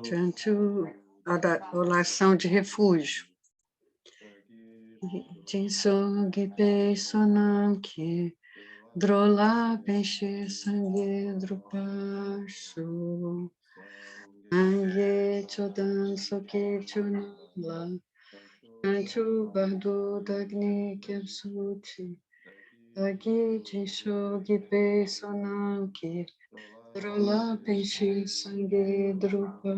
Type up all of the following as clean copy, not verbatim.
Chantu, oração de refúgio. Jinsogi sonam ki drola penche sangue drupashu ange chodan soki chunala chanchu bardo dagni kyapsuchi dagi jinsogi sonam ki drola penche sangue drupashu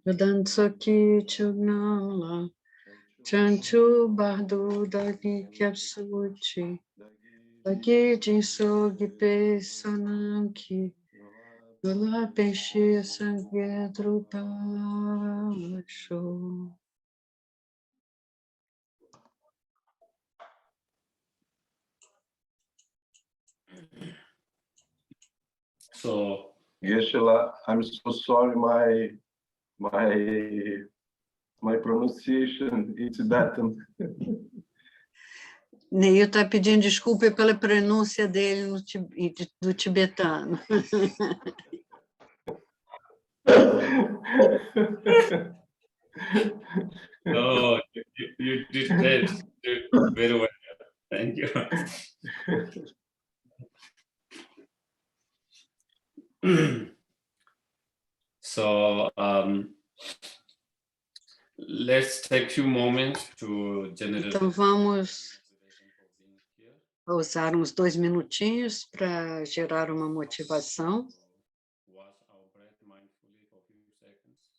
chodan soki chunala Chanchu bardo dagi kyapsuchi dagi jinso gipe sonamki dola peixe sangue drupasho. So, Geshe-la, I'm so sorry, my pronunciation in Tibetan. Neil está pedindo desculpa pela pronúncia dele do tibetano. no, you did great. You did very well. Thank you. So, let's take a few moments to generate. Então vamos usar uns 2 minutinhos para gerar uma motivação.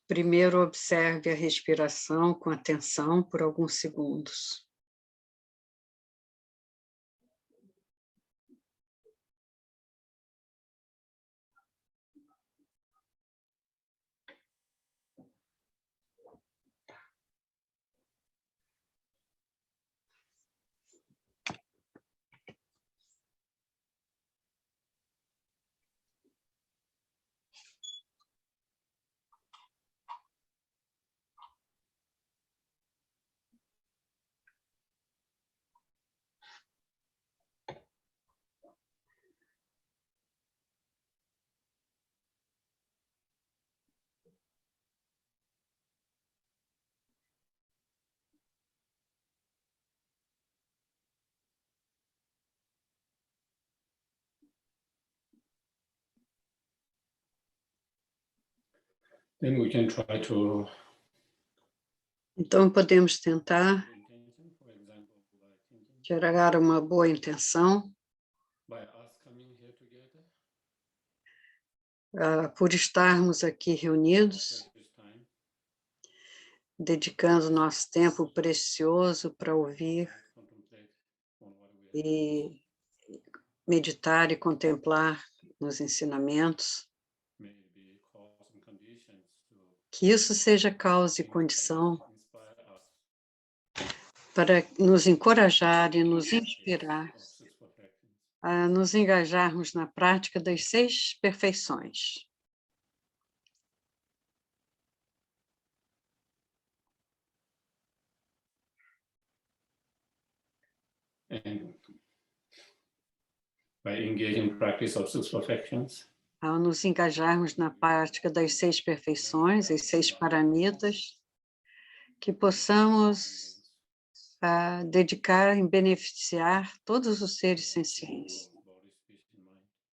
Primeiro, observe a respiração com atenção por alguns segundos. Then we can try to. Então podemos tentar gerar uma boa intenção por estarmos aqui reunidos, dedicando nosso tempo precioso para ouvir e meditar e contemplar nos ensinamentos. Que isso seja causa e condição para nos encorajar e nos inspirar a nos engajarmos na prática das 6 perfeições. And by engaging in practice of 6 perfections. Ao nos engajarmos na prática das 6 perfeições, as 6 paramitas, que possamos dedicar e beneficiar todos os seres sencientes,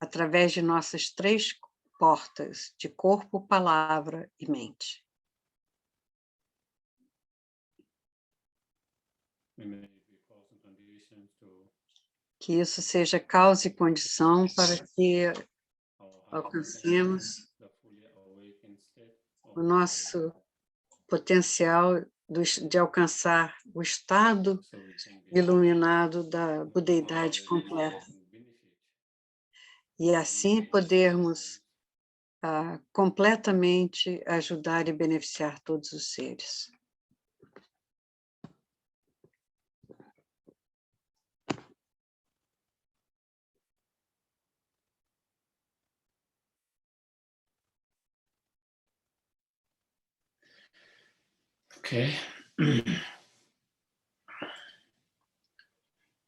através de nossas 3 portas de corpo, palavra e mente. Que isso seja causa e condição para que alcancemos o nosso potencial de alcançar o estado iluminado da budeidade completa. E assim podermos completamente ajudar e beneficiar todos os seres. Okay.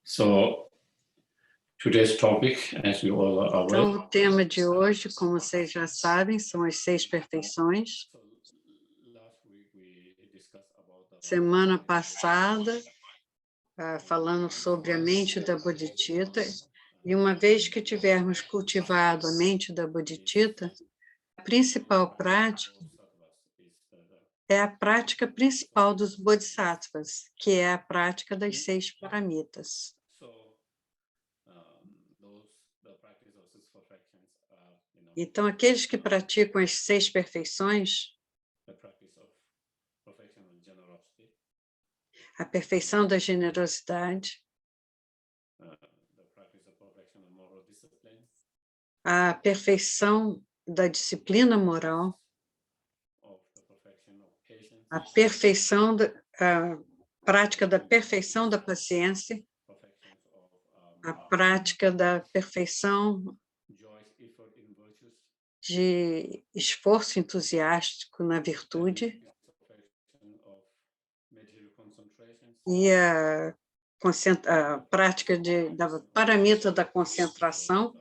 So, Today's topic, as you all are aware. Então, o tema de hoje, como vocês já sabem, são as 6 perfeições. Semana passada, falando sobre a mente da Bodhicitta, e uma vez que tivermos cultivado a mente da Bodhicitta, a principal prática é a prática principal dos Bodhisattvas, que é a prática das 6 paramitas. Então, aqueles que praticam as 6 perfeições, a perfeição da generosidade, a perfeição da disciplina moral, a perfeição a prática da perfeição da paciência, a prática da perfeição de esforço entusiástico na virtude e a prática da paramita da concentração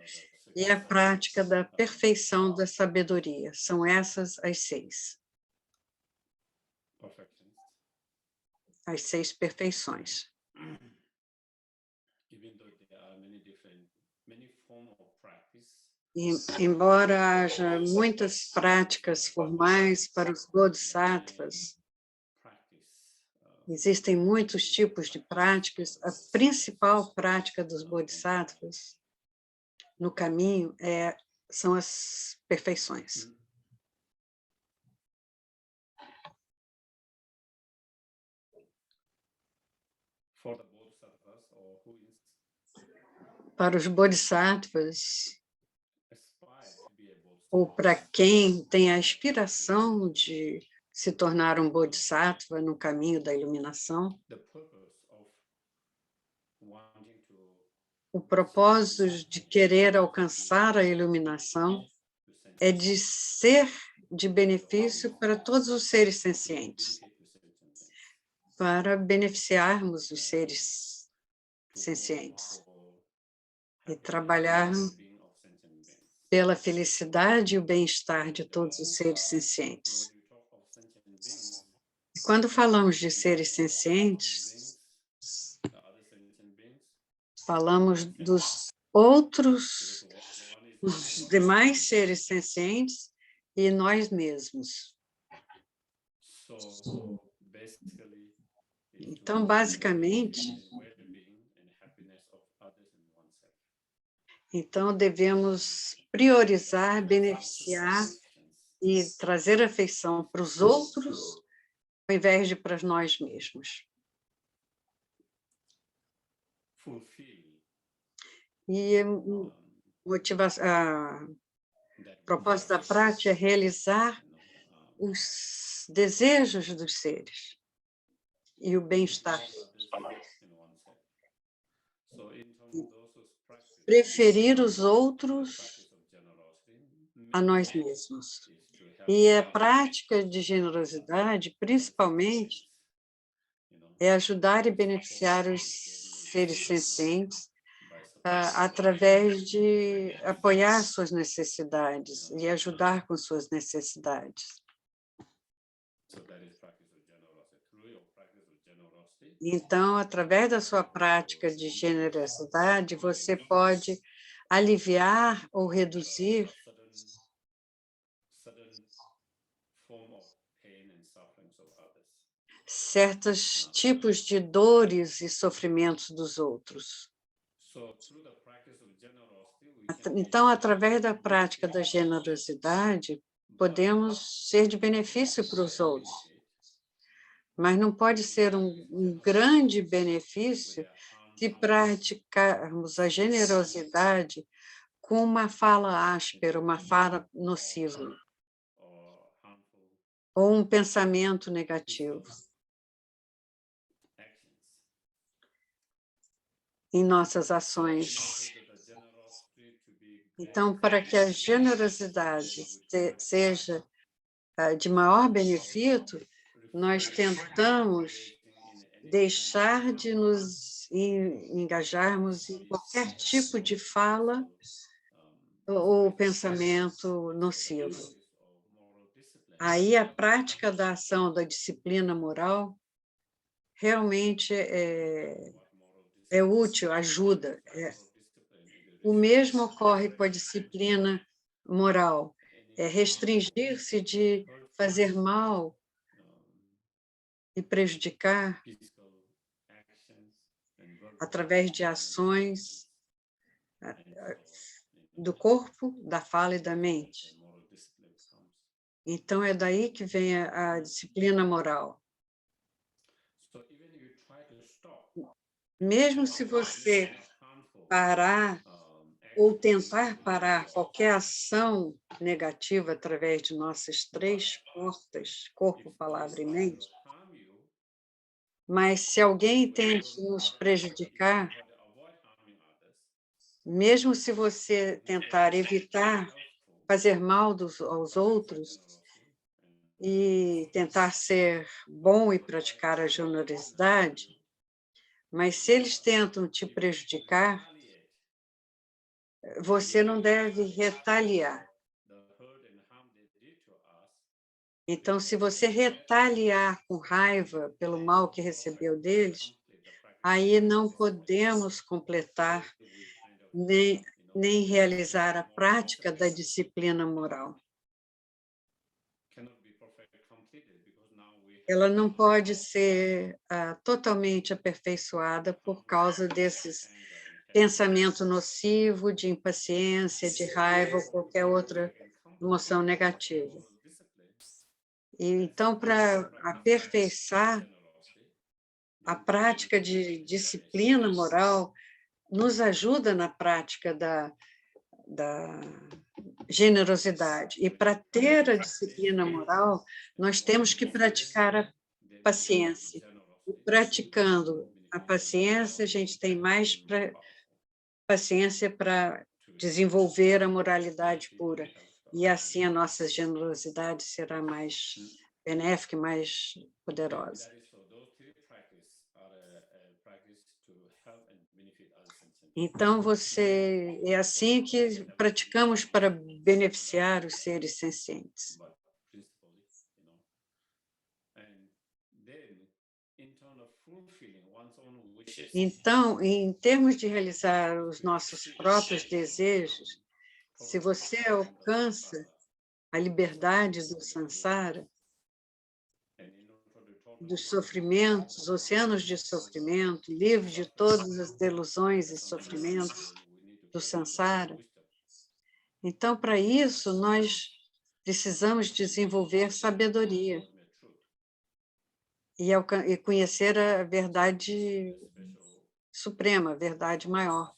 e a prática da perfeição da sabedoria. São essas as 6. As 6 perfeições. E, embora haja muitas práticas formais para os bodhisattvas, existem muitos tipos de práticas. A principal prática dos bodhisattvas no caminho são as perfeições. Para os bodhisattvas, ou para quem tem a aspiração de se tornar um bodhisattva no caminho da iluminação, o propósito de querer alcançar a iluminação é de ser de benefício para todos os seres sencientes, para beneficiarmos os seres sencientes e trabalhar pela felicidade e o bem-estar de todos os seres sencientes. E quando falamos de seres sencientes, falamos dos outros, os demais seres sencientes e nós mesmos. Então, basicamente, devemos priorizar, beneficiar e trazer afeição para os outros, ao invés de para nós mesmos. E a propósito da prática é realizar os desejos dos seres e o bem-estar. Preferir os outros a nós mesmos. E a prática de generosidade, principalmente, é ajudar e beneficiar os seres sencientes através de apoiar suas necessidades e ajudar com suas necessidades. Então, através da sua prática de generosidade, você pode aliviar ou reduzir certos tipos de dores e sofrimentos dos outros. Então, através da prática da generosidade, podemos ser de benefício para os outros. Mas não pode ser um grande benefício se praticarmos a generosidade com uma fala áspera, uma fala nociva, ou um pensamento negativo em nossas ações. Então, para que a generosidade seja de maior benefício, nós tentamos deixar de nos engajarmos em qualquer tipo de fala ou pensamento nocivo. Aí a prática da ação da disciplina moral realmente é útil, ajuda. O mesmo ocorre com a disciplina moral, restringir-se de fazer mal e prejudicar através de ações do corpo, da fala e da mente. Então, é daí que vem a disciplina moral. Mesmo se você parar ou tentar parar qualquer ação negativa através de nossas três portas, corpo, palavra e mente, mas se alguém tente nos prejudicar, mesmo se você tentar evitar fazer mal aos outros e tentar ser bom e praticar a generosidade, mas se eles tentam te prejudicar, você não deve retaliar. Então, se você retaliar com raiva pelo mal que recebeu deles, aí não podemos completar nem realizar a prática da disciplina moral. Ela não pode ser totalmente aperfeiçoada por causa desses pensamento nocivo, de impaciência, de raiva ou qualquer outra emoção negativa. E então, para aperfeiçoar a prática de disciplina moral, nos ajuda na prática da generosidade. E para ter a disciplina moral, nós temos que praticar a paciência. E praticando a paciência, a gente tem mais paciência para desenvolver a moralidade pura. E assim a nossa generosidade será mais benéfica e mais poderosa. Então, é assim que praticamos para beneficiar os seres sencientes. Então, em termos de realizar os nossos próprios desejos, se você alcança a liberdade do samsara, dos sofrimentos, oceanos de sofrimento, livre de todas as delusões e sofrimentos do samsara, então, para isso, nós precisamos desenvolver sabedoria e conhecer a verdade suprema, a verdade maior.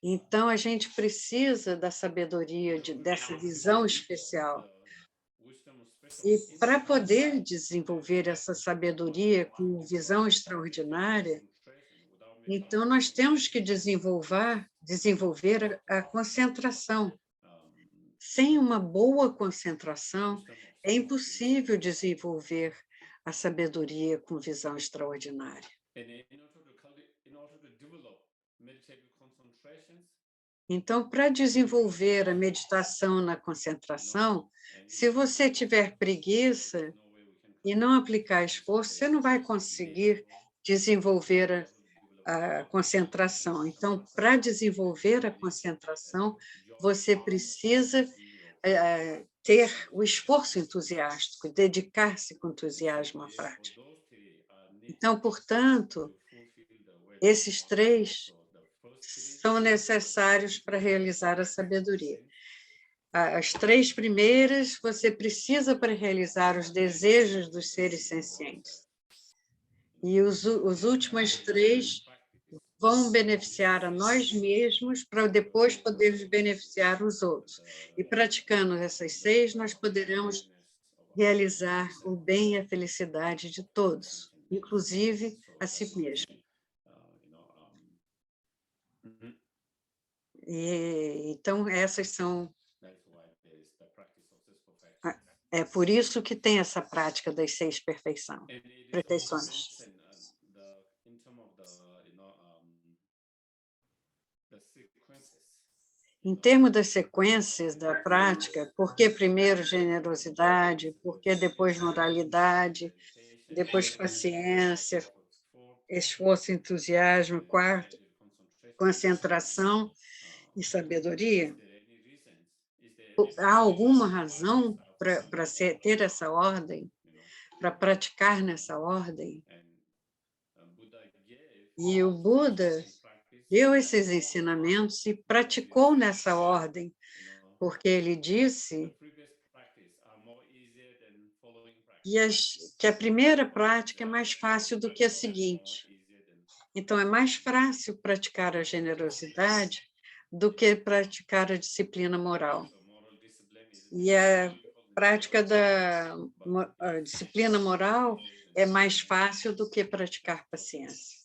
Então, a gente precisa da sabedoria, dessa visão especial. E para poder desenvolver essa sabedoria com visão extraordinária, então nós temos que desenvolver a concentração. Sem uma boa concentração, é impossível desenvolver a sabedoria com visão extraordinária. Então, para desenvolver a meditação na concentração, se você tiver preguiça e não aplicar esforço, você não vai conseguir desenvolver a concentração. Então, para desenvolver a concentração, você precisa ter o esforço entusiástico, dedicar-se com entusiasmo à prática. Então, portanto, esses três são necessários para realizar a sabedoria. As três primeiras você precisa para realizar os desejos dos seres sencientes. E os últimos três vão beneficiar a nós mesmos para depois podermos beneficiar os outros. E praticando essas seis, nós poderemos realizar o bem e a felicidade de todos, inclusive a si mesmo. E, então, essas são... É por isso que tem essa prática das seis perfeições. Em termos das sequências da prática, por que primeiro generosidade, por que depois moralidade, depois paciência, esforço, entusiasmo, quarto, concentração e sabedoria? Há alguma razão para ter essa ordem, para praticar nessa ordem? E o Buda deu esses ensinamentos e praticou nessa ordem, porque ele disse que a primeira prática é mais fácil do que a seguinte. Então, é mais fácil praticar a generosidade do que praticar a disciplina moral. E a prática da a disciplina moral é mais fácil do que praticar paciência.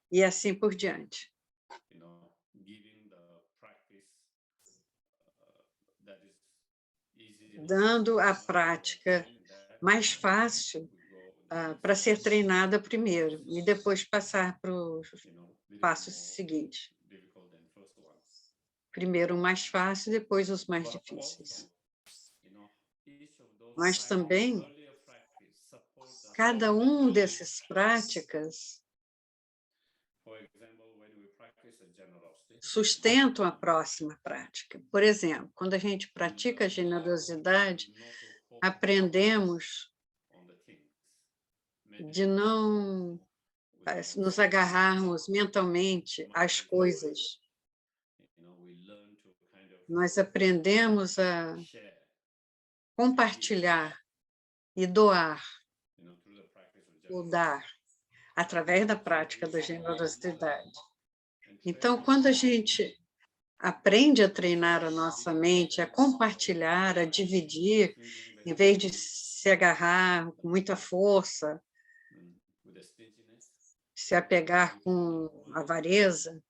E assim por diante. Dando a prática mais fácil para ser treinada primeiro e depois passar para os passos seguintes. Primeiro o mais fácil, depois os mais difíceis. Mas também, cada dessas práticas sustentam a próxima prática. Por exemplo, quando a gente pratica a generosidade, aprendemos de não nos agarrarmos mentalmente às coisas. Nós aprendemos a compartilhar e doar, ou dar, através da prática da generosidade. Então, quando a gente aprende a treinar a nossa mente, a compartilhar, a dividir, em vez de se agarrar com muita força, se apegar com avareza,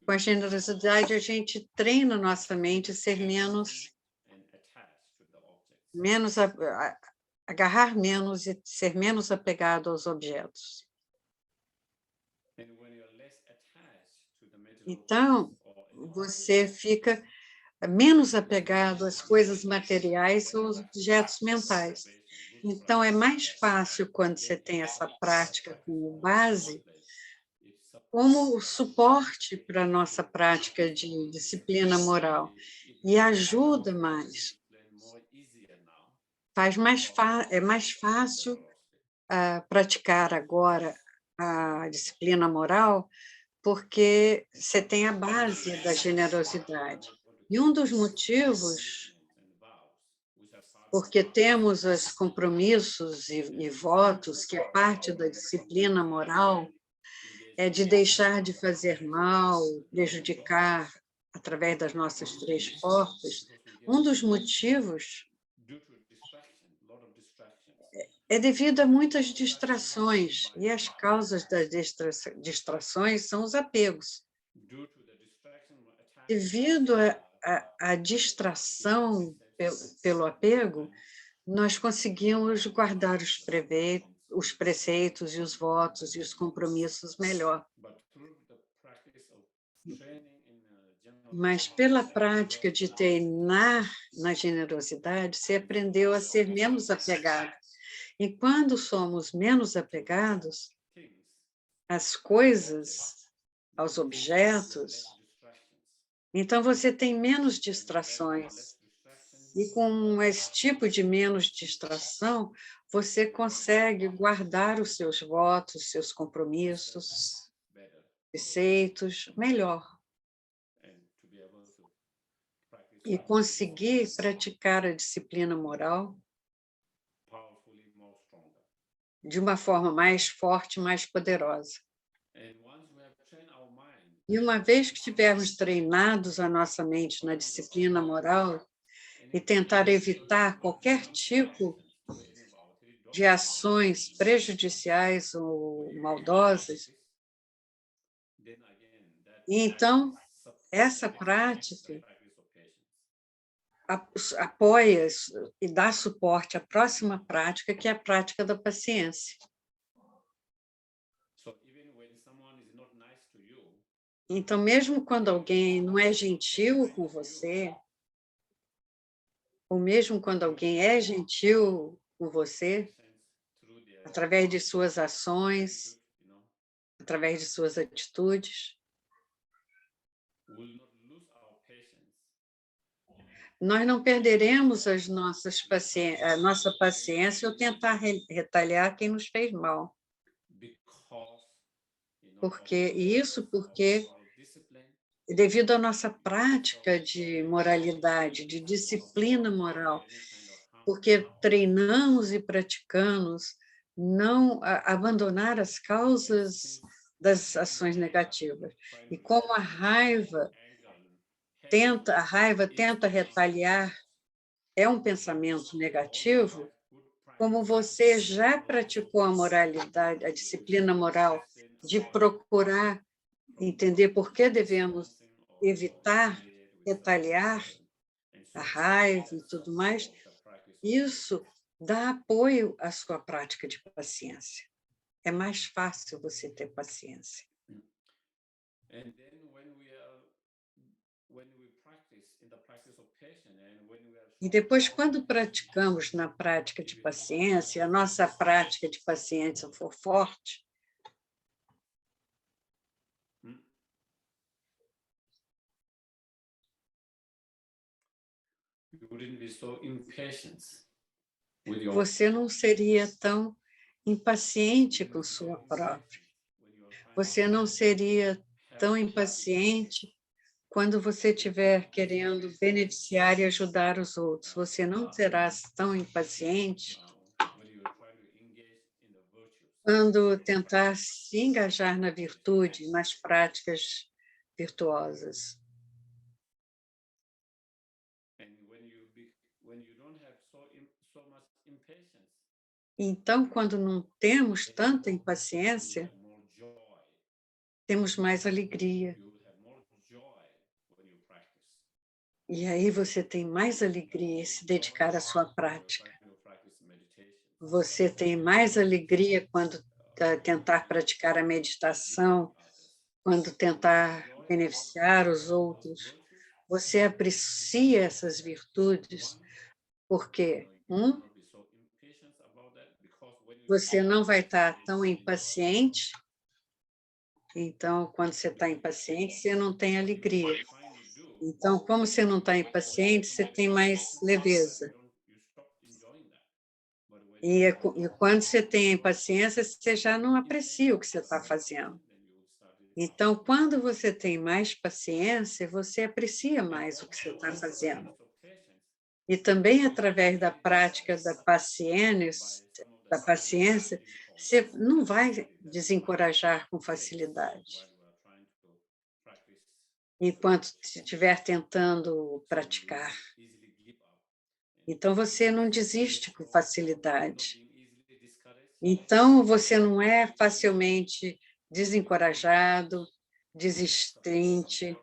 com a generosidade a gente treina a nossa mente a ser agarrar menos e ser menos apegado aos objetos. Então, você fica menos apegado às coisas materiais ou aos objetos mentais. Então, é mais fácil quando você tem essa prática como base, como suporte para a nossa prática de disciplina moral. E ajuda mais. É mais fácil praticar agora a disciplina moral, porque você tem a base da generosidade. E um dos motivos porque temos os compromissos e votos, que é parte da disciplina moral, é de deixar de fazer mal, prejudicar através das nossas 3 portas. Um dos motivos é devido a muitas distrações, e as causas das distrações são os apegos. Devido à distração pelo apego, nós conseguimos guardar os preceitos e os votos e os compromissos melhor. Mas pela prática de treinar na generosidade, você aprendeu a ser menos apegado. E quando somos menos apegados às coisas, aos objetos, então você tem menos distrações. E com esse tipo de menos distração, você consegue guardar os seus votos, seus compromissos, preceitos melhor. E conseguir praticar a disciplina moral de uma forma mais forte, mais poderosa. E uma vez que tivermos treinados a nossa mente na disciplina moral e tentar evitar qualquer tipo de ações prejudiciais ou maldosas, e então essa prática apoia e dá suporte à próxima prática, que é a prática da paciência. Então, mesmo quando alguém não é gentil com você, ou mesmo quando alguém é gentil com você, através de suas ações, através de suas atitudes, nós não perderemos a nossa paciência ou tentar retaliar quem nos fez mal. Porque devido à nossa prática de moralidade, de disciplina moral, porque treinamos e praticamos não abandonar as causas das ações negativas. E como a raiva tenta retaliar, é um pensamento negativo, como você já praticou a moralidade, a disciplina moral de procurar entender por que devemos evitar retaliar a raiva e tudo mais, isso dá apoio à sua prática de paciência. É mais fácil você ter paciência. E depois, quando praticamos na prática de paciência, a nossa prática de paciência for forte, você não seria tão impaciente com sua própria. Você não seria tão impaciente quando você estiver querendo beneficiar e ajudar os outros. Você não será tão impaciente quando tentar se engajar na virtude, nas práticas virtuosas. Então, quando não temos tanta impaciência, temos mais alegria. E aí você tem mais alegria em se dedicar à sua prática. Você tem mais alegria quando tentar praticar a meditação, quando tentar beneficiar os outros. Você aprecia essas virtudes porque, você não vai estar tão impaciente. Então, quando você está impaciente, você não tem alegria. Então, como você não está impaciente, você tem mais leveza. E quando você tem impaciência, você já não aprecia o que você está fazendo. Então, quando você tem mais paciência, você aprecia mais o que você está fazendo. E também, através da prática da paciência, você não vai desencorajar com facilidade. Enquanto estiver tentando praticar. Então, você não desiste com facilidade. Então, você não é facilmente desencorajado, desistente,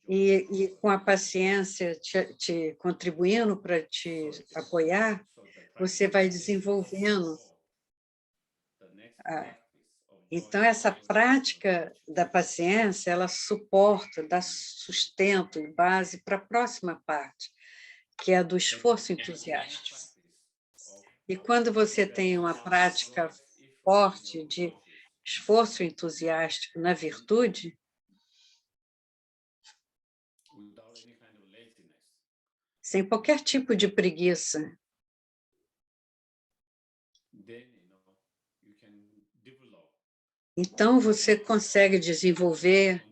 e com a paciência te contribuindo para te apoiar, você vai desenvolvendo. Então, essa prática da paciência, ela suporta, dá sustento e base para a próxima parte, que é a do esforço entusiástico. E quando você tem uma prática forte de esforço entusiástico na virtude, sem qualquer tipo de preguiça, então você consegue desenvolver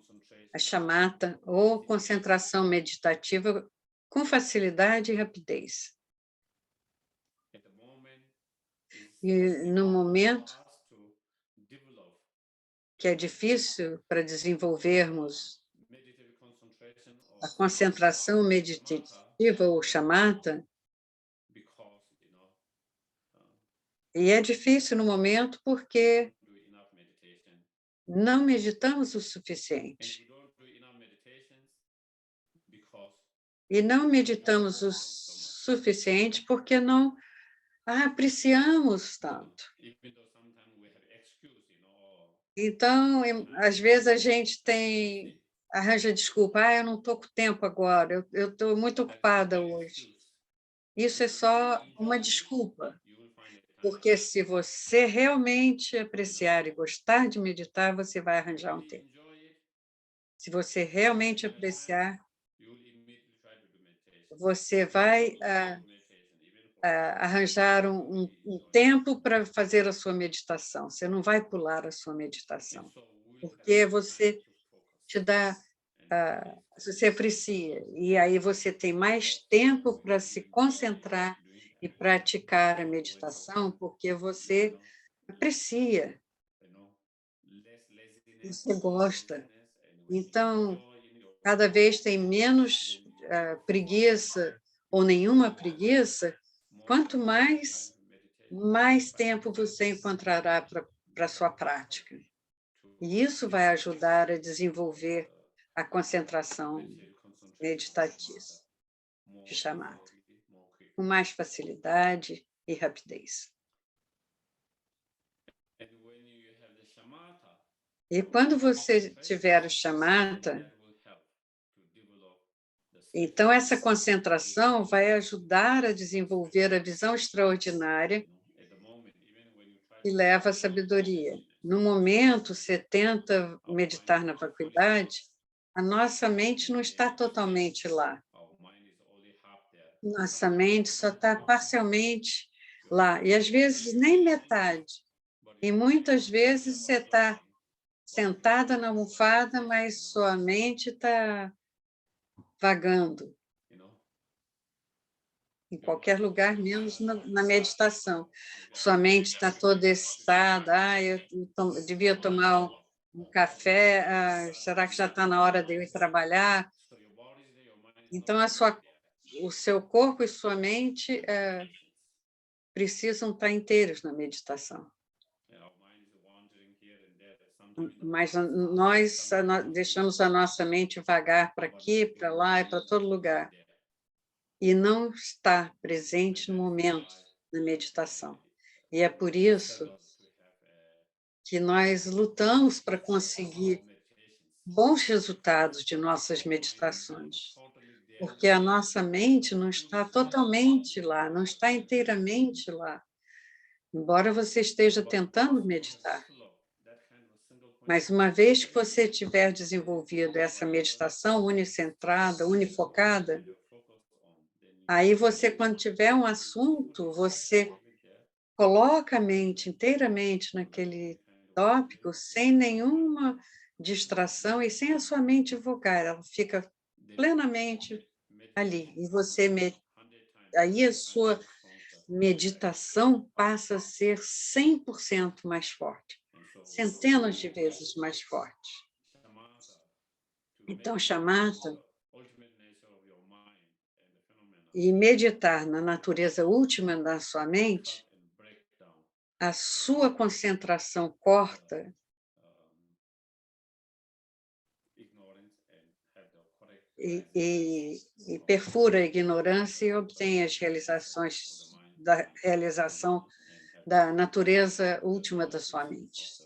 a chamata ou concentração meditativa com facilidade e rapidez. E no momento que é difícil para desenvolvermos a concentração meditativa ou chamata, e é difícil no momento porque não meditamos o suficiente. E não meditamos o suficiente porque não apreciamos tanto. Então, às vezes a gente arranja desculpa, eu não estou com tempo agora, eu estou muito ocupada hoje. Isso é só uma desculpa, porque se você realmente apreciar e gostar de meditar, você vai arranjar um tempo. Se você realmente apreciar, você vai arranjar um tempo para fazer a sua meditação. Você não vai pular a sua meditação, porque você te dá, você aprecia, e aí você tem mais tempo para se concentrar e praticar a meditação, porque você aprecia, você gosta. Então, cada vez tem menos preguiça ou nenhuma preguiça, quanto mais tempo você encontrará para a sua prática. E isso vai ajudar a desenvolver a concentração meditativa, de chamada, com mais facilidade e rapidez. E quando você tiver o shamatha, então essa concentração vai ajudar a desenvolver a visão extraordinária que leva à sabedoria. No momento, você tenta meditar na vacuidade, a nossa mente não está totalmente lá. Nossa mente só está parcialmente lá, e às vezes nem metade. E muitas vezes você está sentada na almofada, mas sua mente está vagando em qualquer lugar, menos na meditação. Sua mente está toda excitada, eu devia tomar um café, será que já está na hora de eu ir trabalhar? Então, o seu corpo e sua mente precisam estar inteiros na meditação. Mas nós deixamos a nossa mente vagar para aqui, para lá e para todo lugar, e não está presente no momento da meditação. E é por isso que nós lutamos para conseguir bons resultados de nossas meditações, porque a nossa mente não está totalmente lá, não está inteiramente lá, embora você esteja tentando meditar. Mas uma vez que você tiver desenvolvido essa meditação unicentrada, unifocada, aí você, quando tiver um assunto, você coloca a mente inteiramente naquele tópico, sem nenhuma distração e sem a sua mente vogar, ela fica plenamente ali. E aí a sua meditação passa a ser 100% mais forte, centenas de vezes mais forte. Então, shamatha e meditar na natureza última da sua mente, a sua concentração corta e perfura a ignorância e obtém as realizações da realização da natureza última da sua mente.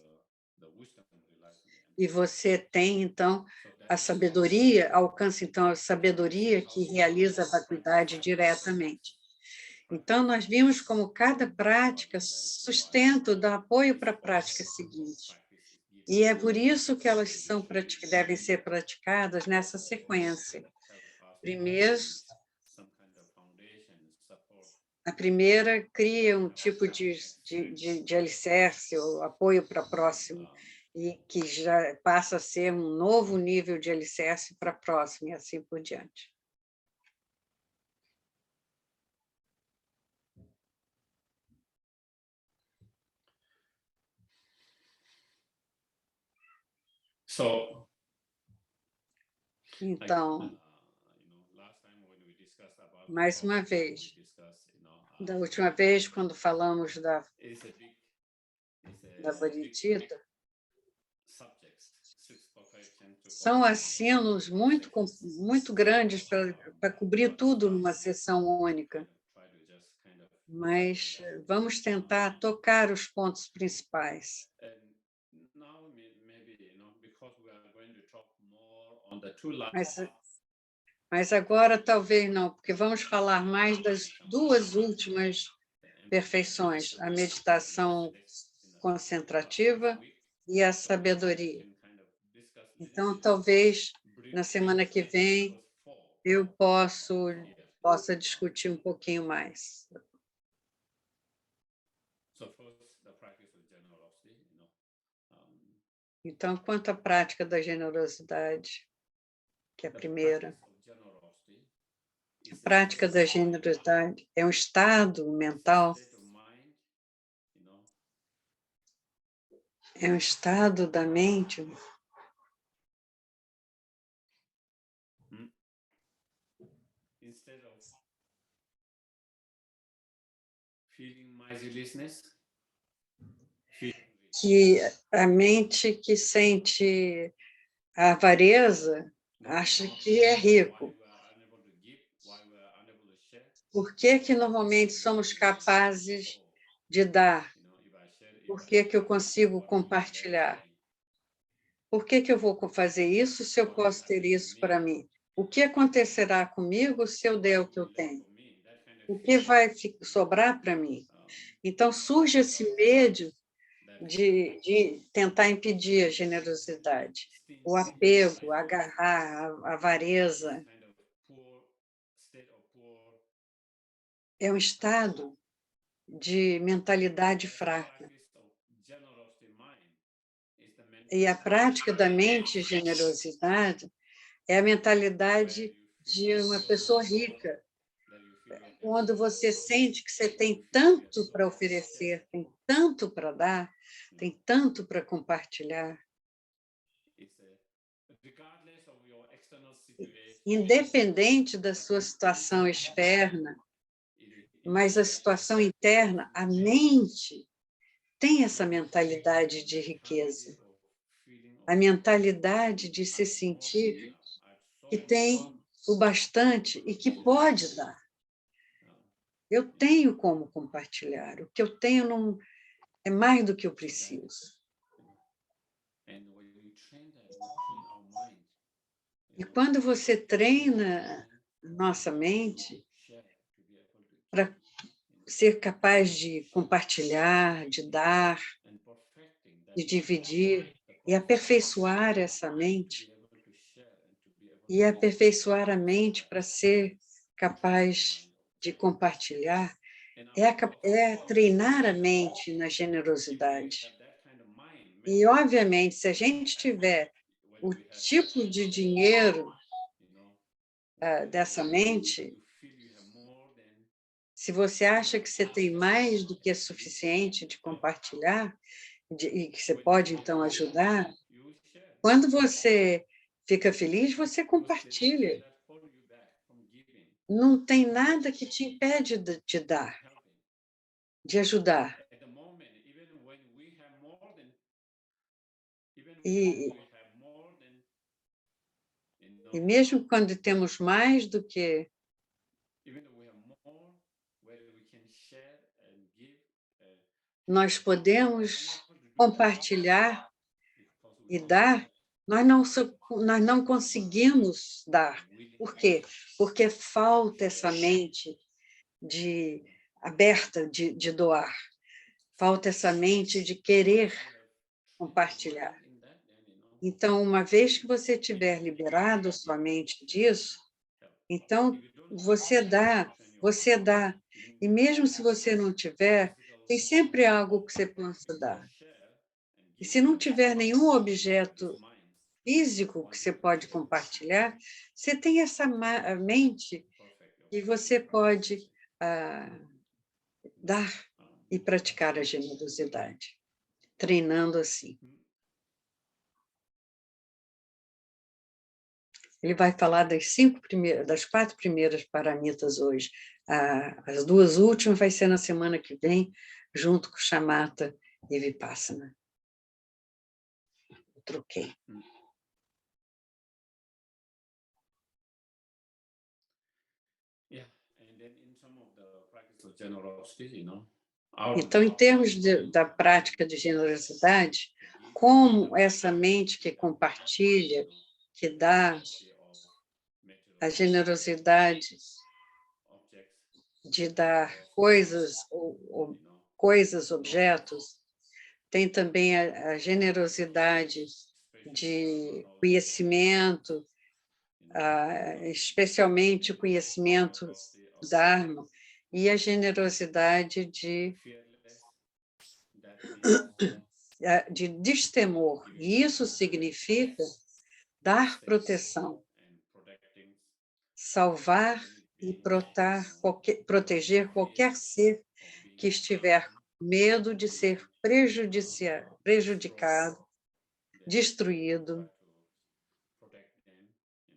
E você tem, então, a sabedoria, alcança, então, a sabedoria que realiza a vacuidade diretamente. Então, nós vimos como cada prática sustenta, dá apoio para a prática seguinte. E é por isso que elas devem ser praticadas nessa sequência. Primeiro, a primeira cria um tipo de alicerce, ou apoio para a próxima, e que já passa a ser um novo nível de alicerce para a próxima, e assim por diante. Então, mais uma vez, da última vez, quando falamos da bodhicitta, são assinos muito grandes para cobrir tudo numa sessão única. Mas vamos tentar tocar os pontos principais. on the two last Mas agora talvez não, porque vamos falar mais das duas últimas perfeições, a meditação concentrativa e a sabedoria. Então, talvez na semana que vem eu possa discutir um pouquinho mais. Então, quanto à prática da generosidade, que é a primeira. A prática da generosidade é um estado mental, é um estado da mente instead of feeling miserliness, que a mente que sente a avareza acha que é rico. Por que que normalmente somos capazes de dar? Por que que eu consigo compartilhar? Por que que eu vou fazer isso se eu posso ter isso para mim? O que acontecerá comigo se eu der o que eu tenho? O que vai sobrar para mim? Então, surge esse medo de tentar impedir a generosidade, o apego, agarrar, a avareza. É um estado de mentalidade fraca. E a prática da mente generosidade é a mentalidade de uma pessoa rica, quando você sente que você tem tanto para oferecer, tem tanto para dar, tem tanto para compartilhar. Independente da sua situação externa, mas a situação interna, a mente tem essa mentalidade de riqueza, a mentalidade de se sentir que tem o bastante e que pode dar. Eu tenho como compartilhar, o que eu tenho não é mais do que eu preciso. E quando você treina nossa mente para ser capaz de compartilhar, de dar, de dividir, e aperfeiçoar essa mente, e aperfeiçoar a mente para ser capaz de compartilhar, é treinar a mente na generosidade. E, obviamente, se a gente tiver o tipo de dinheiro dessa mente, se você acha que você tem mais do que é suficiente de compartilhar, e que você pode, então, ajudar, quando você fica feliz, você compartilha. Não tem nada que te impede de dar, de ajudar. E mesmo quando temos mais do que nós podemos compartilhar e dar, nós não conseguimos dar. Por quê? Porque falta essa mente aberta de doar, falta essa mente de querer compartilhar. Então, uma vez que você tiver liberado a sua mente disso, então você dá. E mesmo se você não tiver, tem sempre algo que você possa dar. E se não tiver nenhum objeto físico que você pode compartilhar, você tem essa mente que você pode dar e praticar a generosidade, treinando assim. Ele vai falar das 4 primeiras paramitas hoje. As 2 últimas vai ser na semana que vem, junto com Shamatha e Vipassana. Eu troquei. Então, em termos da prática de generosidade, como essa mente que compartilha que dá a generosidade de dar coisas, coisas, objetos, tem também a generosidade de conhecimento, especialmente o conhecimento Dharma, e a generosidade de destemor. E isso significa dar proteção, salvar e proteger qualquer ser que estiver com medo de ser prejudicado, destruído.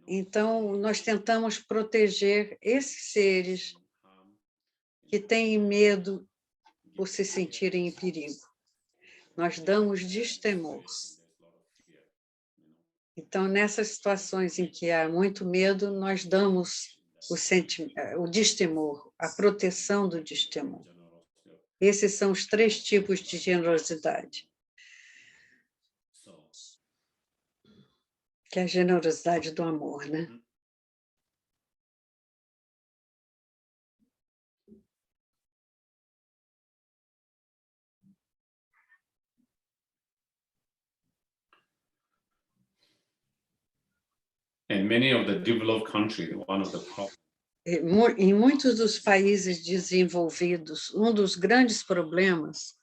Então, nós tentamos proteger esses seres que têm medo por se sentirem em perigo. Nós damos destemor. Então, nessas situações em que há muito medo, nós damos o destemor, a proteção do destemor. Esses são os 3 tipos de generosidade. Que é a generosidade do amor, né? In many of the developed countries, one of the problems Em muitos dos países desenvolvidos, um dos grandes problemas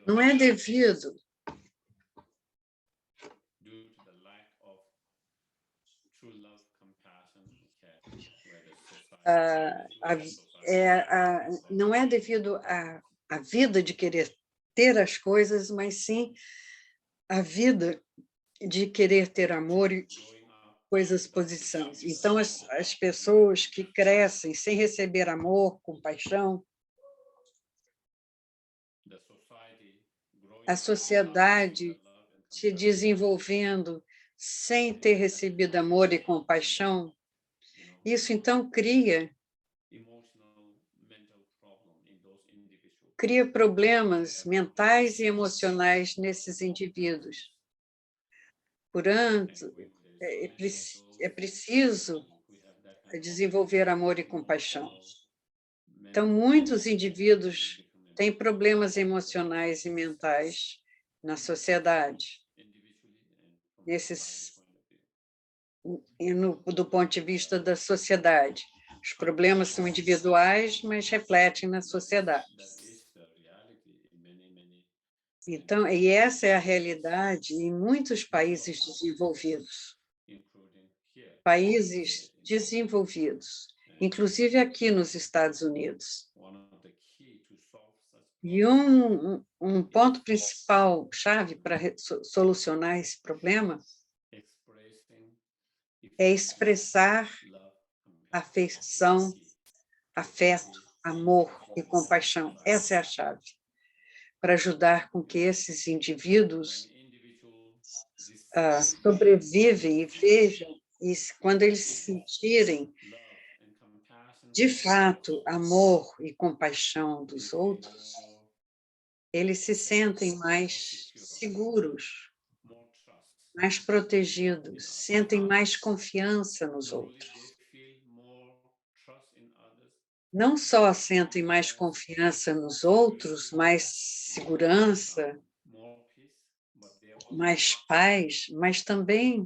não é devido não é devido à vida de querer ter as coisas, mas sim a vida de querer ter amor e coisas positivas. Então, as pessoas que crescem sem receber amor, compaixão, a sociedade se desenvolvendo sem ter recebido amor e compaixão, isso então cria problemas mentais e emocionais nesses indivíduos. Portanto, é preciso desenvolver amor e compaixão. Então, muitos indivíduos têm problemas emocionais e mentais na sociedade, do ponto de vista da sociedade. Os problemas são individuais, mas refletem na sociedade. Então, e essa é a realidade em muitos países desenvolvidos. Países desenvolvidos, inclusive aqui nos Estados Unidos. E um ponto principal, chave para solucionar esse problema é expressar afeição, afeto, amor e compaixão. Essa é a chave para ajudar com que esses indivíduos sobrevivem e vejam, e quando eles sentirem de fato amor e compaixão dos outros, eles se sentem mais seguros, mais protegidos, sentem mais confiança nos outros. Não só sentem mais confiança nos outros, mais segurança, mais paz, mas também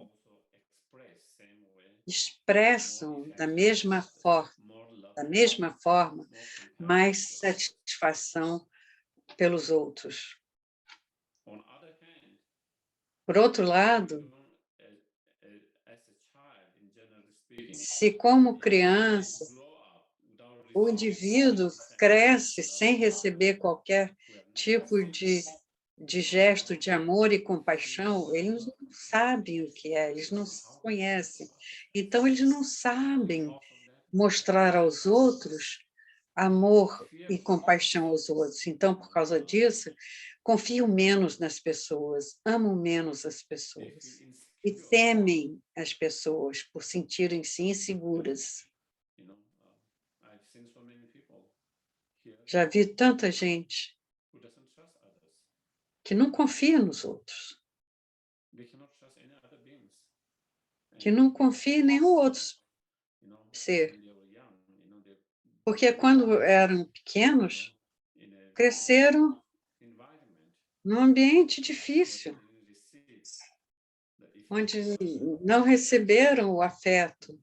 expressam da mesma forma, mais satisfação pelos outros. Por outro lado, se como criança o indivíduo cresce sem receber qualquer tipo de gesto de amor e compaixão, eles não sabem o que é, eles não se conhecem. Então, eles não sabem mostrar aos outros amor e compaixão aos outros. Então, por causa disso, confiam menos nas pessoas, amam menos as pessoas e temem as pessoas por sentirem-se inseguras. Já vi tanta gente who doesn't trust others. que não confia nos outros, They cannot trust any other beings. que não confia em nenhum outro ser. When they were young, they Porque quando eram pequenos, in a cresceram environment num ambiente difícil, they didn't receive the onde effect. não receberam o afeto,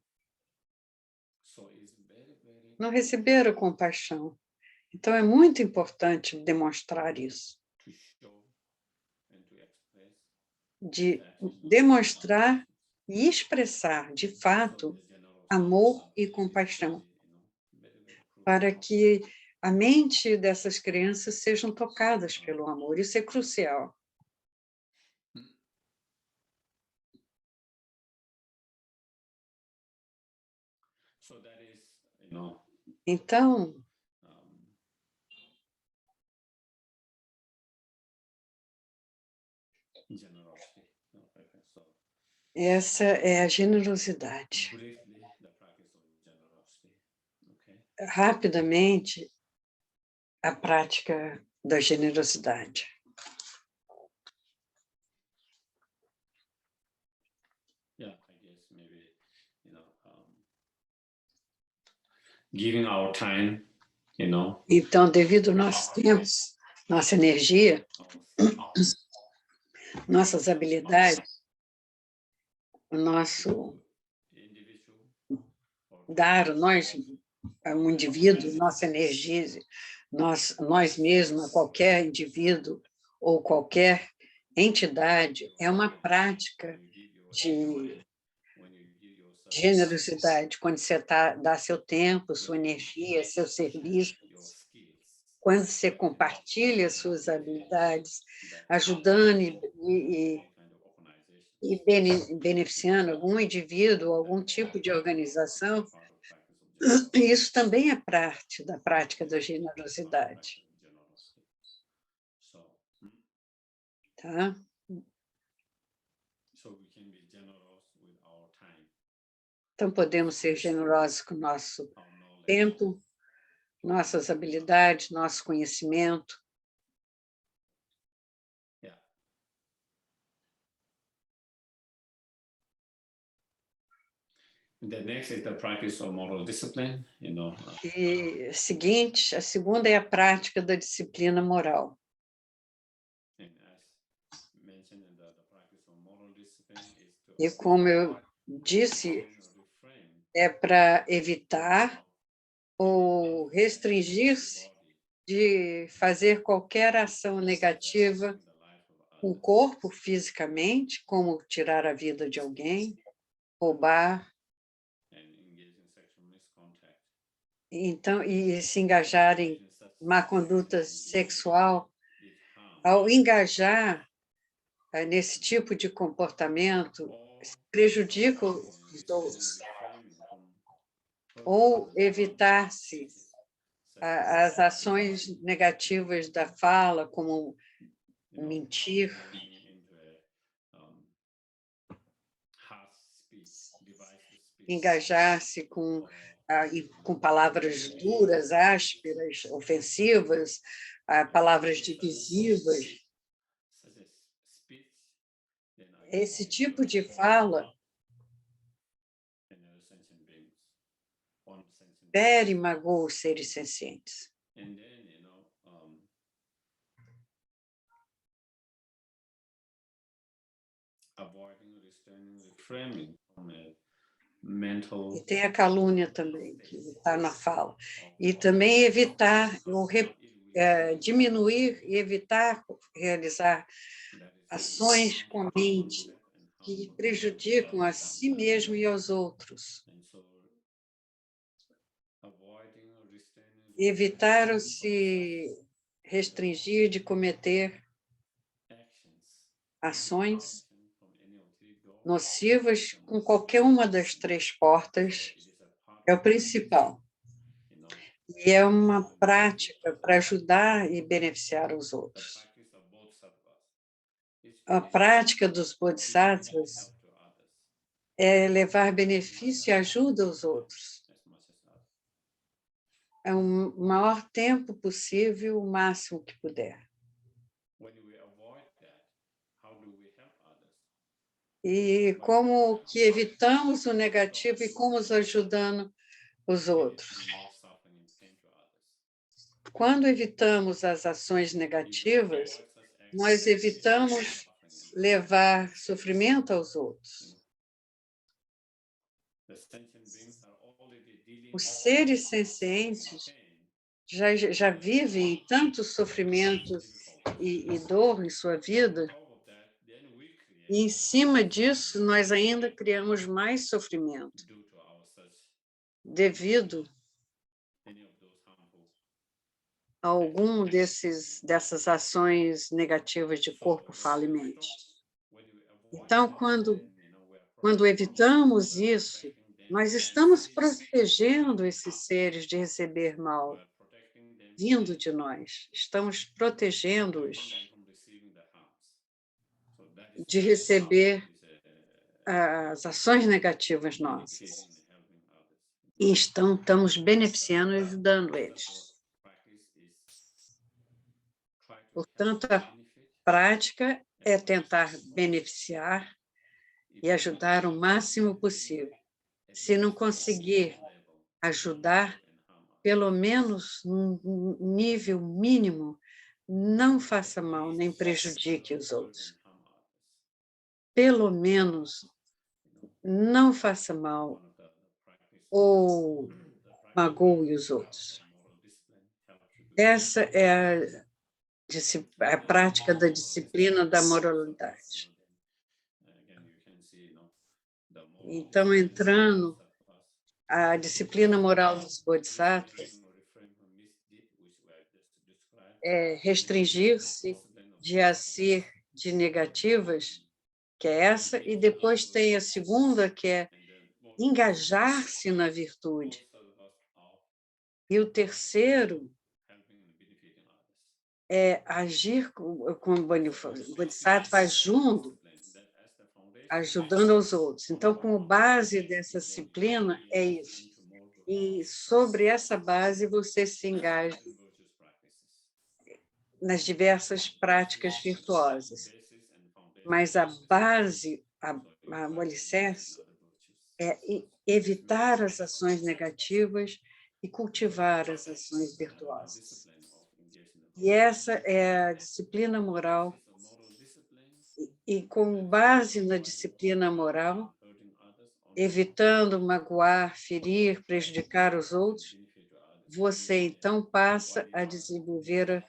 So it's very, very não receberam compaixão. Então, é muito importante demonstrar isso, to show and to express de that, demonstrar e expressar, de so fato, the generosity amor e is compaixão, very, very crucial. para que a mente dessas crianças sejam tocadas pelo amor. Isso é crucial. So that is, Então, generosity. So essa é a generosidade. briefly, the practice of generosity. Okay. Rapidamente, a prática da generosidade. Yeah, I guess maybe, giving our time, Então, devido ao nosso tempo, nossa energia, nossas habilidades, o nosso individual, dar, nós, um indivíduo, nossa energia, nós mesmos, a qualquer indivíduo ou qualquer entidade, é uma prática de generosidade, quando você dá seu tempo, sua energia, seu serviço, quando você compartilha suas habilidades, ajudando e beneficiando algum indivíduo, algum tipo de organização, isso também é parte da prática da generosidade. Tá? Então, podemos ser generosos com o nosso tempo, nossas habilidades, nosso conhecimento. The next is the practice of moral discipline, E seguinte, a segunda é a prática da disciplina moral. E como eu disse, é para evitar ou restringir-se de fazer qualquer ação negativa com o corpo fisicamente, como tirar a vida de alguém, roubar, então, e se engajar em má conduta sexual. Ao engajar nesse tipo de comportamento, prejudica os outros. Ou evitar-se as ações negativas da fala, como mentir, engajar-se com palavras duras, ásperas, ofensivas, palavras divisivas. Esse tipo de fala fere e magoa os seres sencientes. E tem a calúnia também, que está na fala. E também evitar, diminuir e evitar realizar ações com a mente que prejudicam a si mesmo e aos outros. Evitar se restringir de cometer ações nocivas com qualquer uma das três portas é o principal. E é uma prática para ajudar e beneficiar os outros. A prática dos bodhisattvas é levar benefício e ajuda aos outros. maior tempo possível, o máximo que puder. E como que evitamos o negativo e como nos ajudando os outros. Quando evitamos as ações negativas, nós evitamos levar sofrimento aos outros. Os seres sencientes já vivem tantos sofrimentos e dor em sua vida, e, em cima disso, nós ainda criamos mais sofrimento, devido a algum dessas ações negativas de corpo, fala e mente. Então, quando evitamos isso, nós estamos protegendo esses seres de receber mal vindo de nós. Estamos protegendo-os de receber as ações negativas nossas. E estamos beneficiando e ajudando eles. Portanto, a prática é tentar beneficiar e ajudar o máximo possível. Se não conseguir ajudar, pelo menos num nível mínimo, não faça mal, nem prejudique os outros. Pelo menos, não faça mal ou magoe os outros. Essa é a prática da disciplina da moralidade. Então, entrando a disciplina moral dos bodhisattvas é restringir-se de agir de negativas, que é essa, e depois tem a segunda, que é engajar-se na virtude. E o terceiro é agir como o Bodhisattva junto, ajudando aos outros. Então, como base dessa disciplina, é isso. E sobre essa base, você se engaja nas diversas práticas virtuosas. Mas a base, o alicerce, é evitar as ações negativas e cultivar as ações virtuosas. E essa é a disciplina moral. E com base na disciplina moral, evitando magoar, ferir, prejudicar os outros, você então passa a desenvolver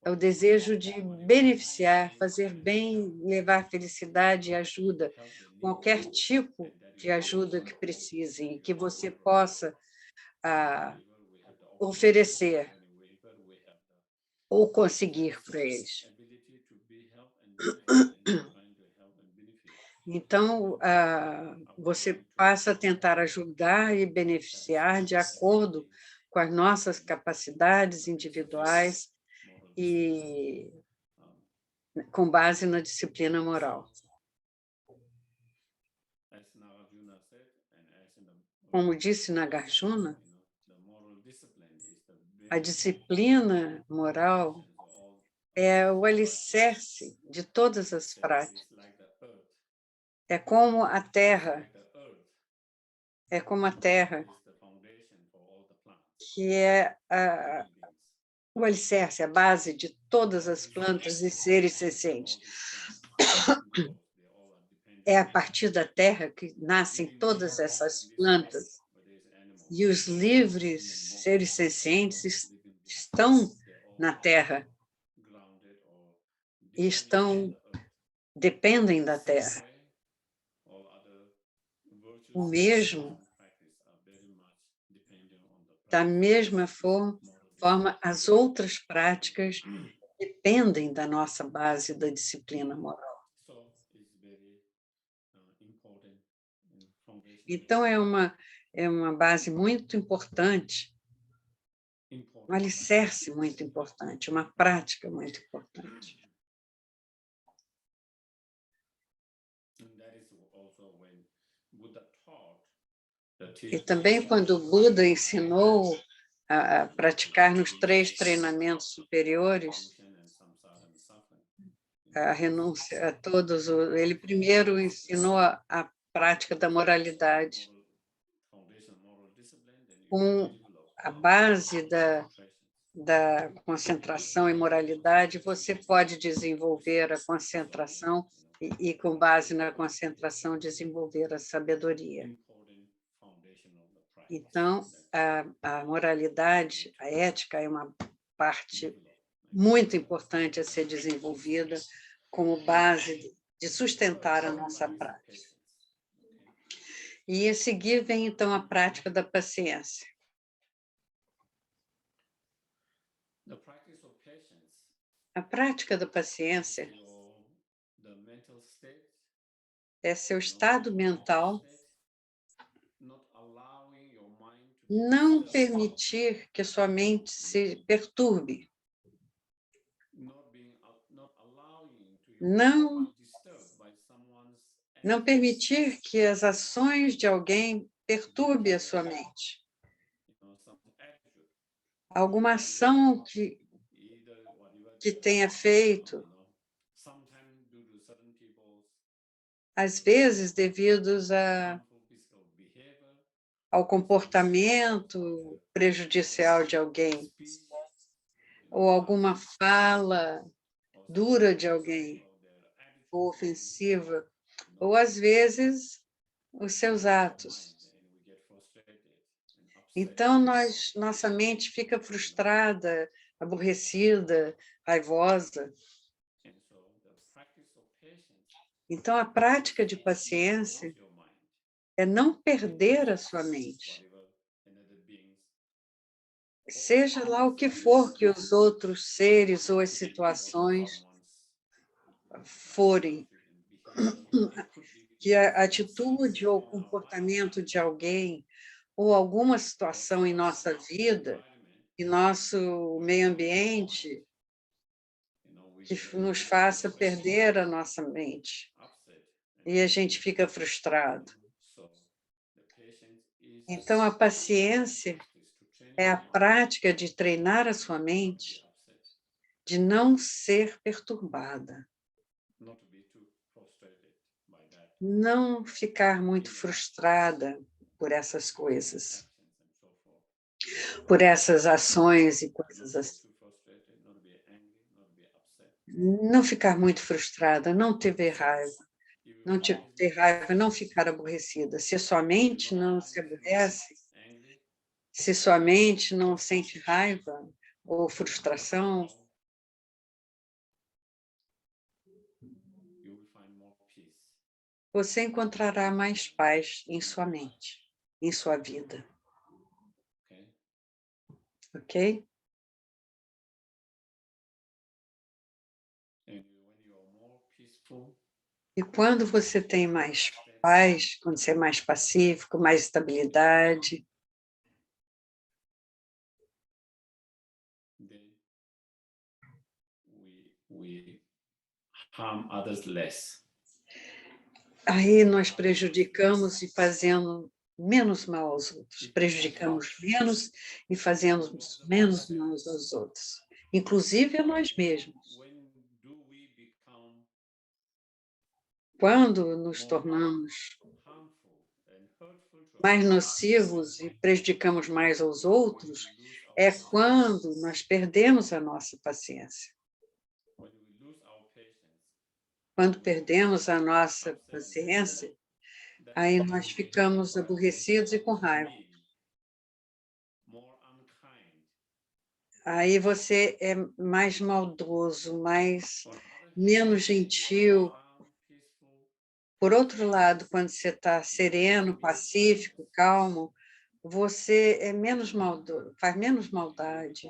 o desejo de beneficiar, fazer bem, levar felicidade e ajuda, qualquer tipo de ajuda que precisem, que você possa oferecer ou conseguir para eles. Então, você passa a tentar ajudar e beneficiar de acordo com as nossas capacidades individuais e com base na disciplina moral. Como disse Nagarjuna, a disciplina moral é o alicerce de todas as práticas. É como a terra, que é o alicerce, a base de todas as plantas e seres sencientes. É a partir da terra que nascem todas essas plantas. E os livres seres sencientes estão na terra e dependem da terra. O mesmo, da mesma forma, as outras práticas dependem da nossa base da disciplina moral. Então, é uma base muito importante, um alicerce muito importante, uma prática muito importante. E também, quando o Buda ensinou a praticar nos 3 treinamentos superiores, a renúncia a todos. Ele primeiro ensinou a prática da moralidade. Com a base da concentração e moralidade, você pode desenvolver a concentração e com base na concentração, desenvolver a sabedoria. Então, a moralidade, a ética é uma parte muito importante a ser desenvolvida como base de sustentar a nossa prática. E a seguir vem, então, a prática da paciência. A prática da paciência é seu estado mental não permitir que sua mente se perturbe. Não permitir que as ações de alguém perturbem a sua mente. Alguma ação que tenha feito, às vezes devido ao comportamento prejudicial de alguém, ou alguma fala dura de alguém, ou ofensiva, ou às vezes os seus atos. Então, nossa mente fica frustrada, aborrecida, raivosa. Então, a prática de paciência é não perder a sua mente. Seja lá o que for que os outros seres ou as situações forem, que a atitude ou comportamento de alguém ou alguma situação em nossa vida, em nosso meio ambiente, que nos faça perder a nossa mente. E a gente fica frustrado. Então, a paciência é a prática de treinar a sua mente, de não ser perturbada. Não ficar muito frustrada por essas coisas, por essas ações e coisas assim. Não ficar muito frustrada, não ter raiva, não ficar aborrecida. Se sua mente não se aborrece, se sua mente não sente raiva ou frustração, você encontrará mais paz em sua mente, em sua vida. Ok? E quando você tem mais paz, quando você é mais pacífico, mais estabilidade, aí nós prejudicamos e fazendo menos mal aos outros. Prejudicamos menos e fazemos menos mal aos outros, inclusive a nós mesmos. Quando nos tornamos mais nocivos e prejudicamos mais aos outros, é quando nós perdemos a nossa paciência. Quando perdemos a nossa paciência, aí nós ficamos aborrecidos e com raiva. Aí você é mais maldoso, menos gentil. Por outro lado, quando você está sereno, pacífico, calmo, você é menos maldoso, faz menos maldade.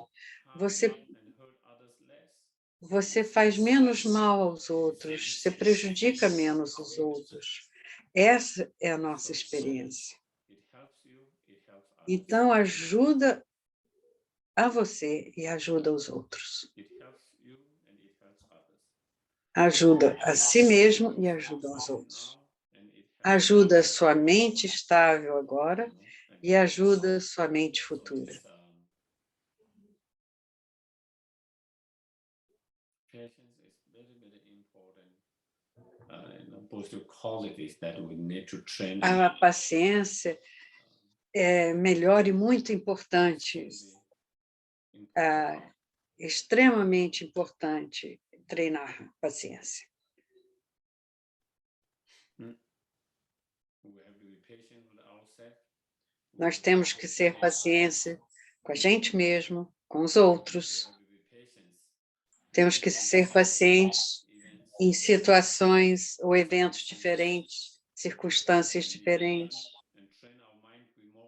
Você faz menos mal aos outros, você prejudica menos os outros. Essa é a nossa experiência. Então, ajuda a você e ajuda os outros. Ajuda a si mesmo e ajuda aos outros. Ajuda a sua mente estável agora e ajuda a sua mente futura. positive qualities that we need to train. A paciência é melhor e muito importante, extremamente importante treinar a paciência. Nós temos que ser pacientes com a gente mesmo, com os outros. Temos que ser pacientes em situações ou eventos diferentes, circunstâncias diferentes.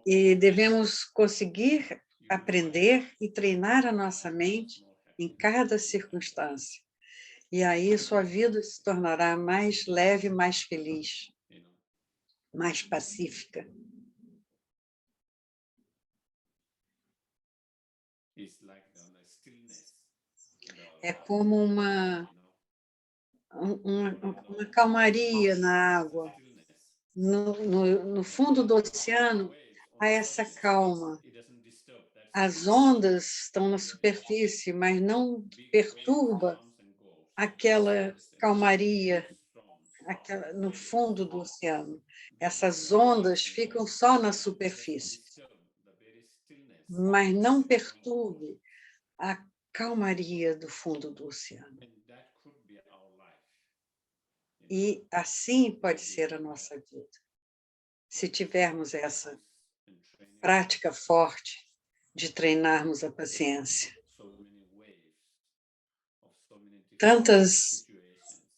E devemos conseguir aprender e treinar a nossa mente em cada circunstância. E aí sua vida se tornará mais leve, mais feliz, mais pacífica. É como uma calmaria na água. No fundo do oceano, há essa calma. As ondas estão na superfície, mas não perturba aquela calmaria no fundo do oceano. Essas ondas ficam só na superfície, mas não perturbe a calmaria do fundo do oceano. E assim pode ser a nossa vida, se tivermos essa prática forte de treinarmos a paciência. Tantas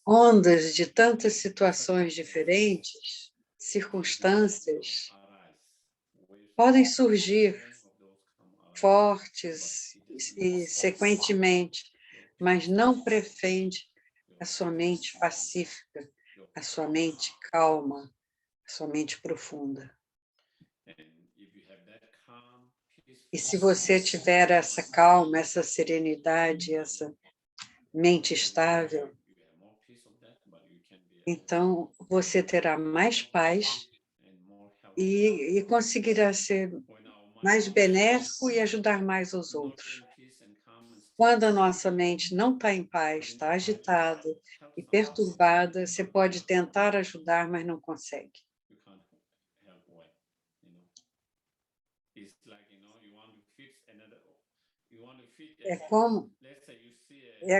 ondas de tantas situações diferentes, circunstâncias, podem surgir fortes e sequentemente, mas não prefende a sua mente pacífica, a sua mente calma, a sua mente profunda. E se você tiver essa calma, essa serenidade, essa mente estável, então você terá mais paz e conseguirá ser mais benéfico e ajudar mais os outros. Quando a nossa mente não está em paz, está agitada e perturbada, você pode tentar ajudar, mas não consegue. É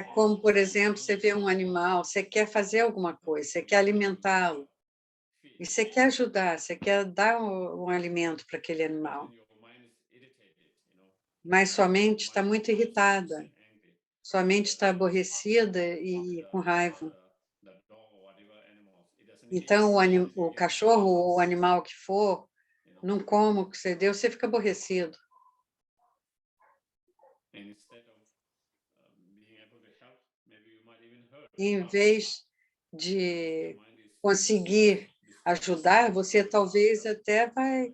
como, por exemplo, você vê um animal, você quer fazer alguma coisa, você quer alimentá-lo, e você quer ajudar, você quer dar um alimento para aquele animal. Mas sua mente está muito irritada, sua mente está aborrecida e com raiva. Então, o cachorro ou o animal que for, não come o que você deu, você fica aborrecido. Em vez de conseguir ajudar, você talvez até vai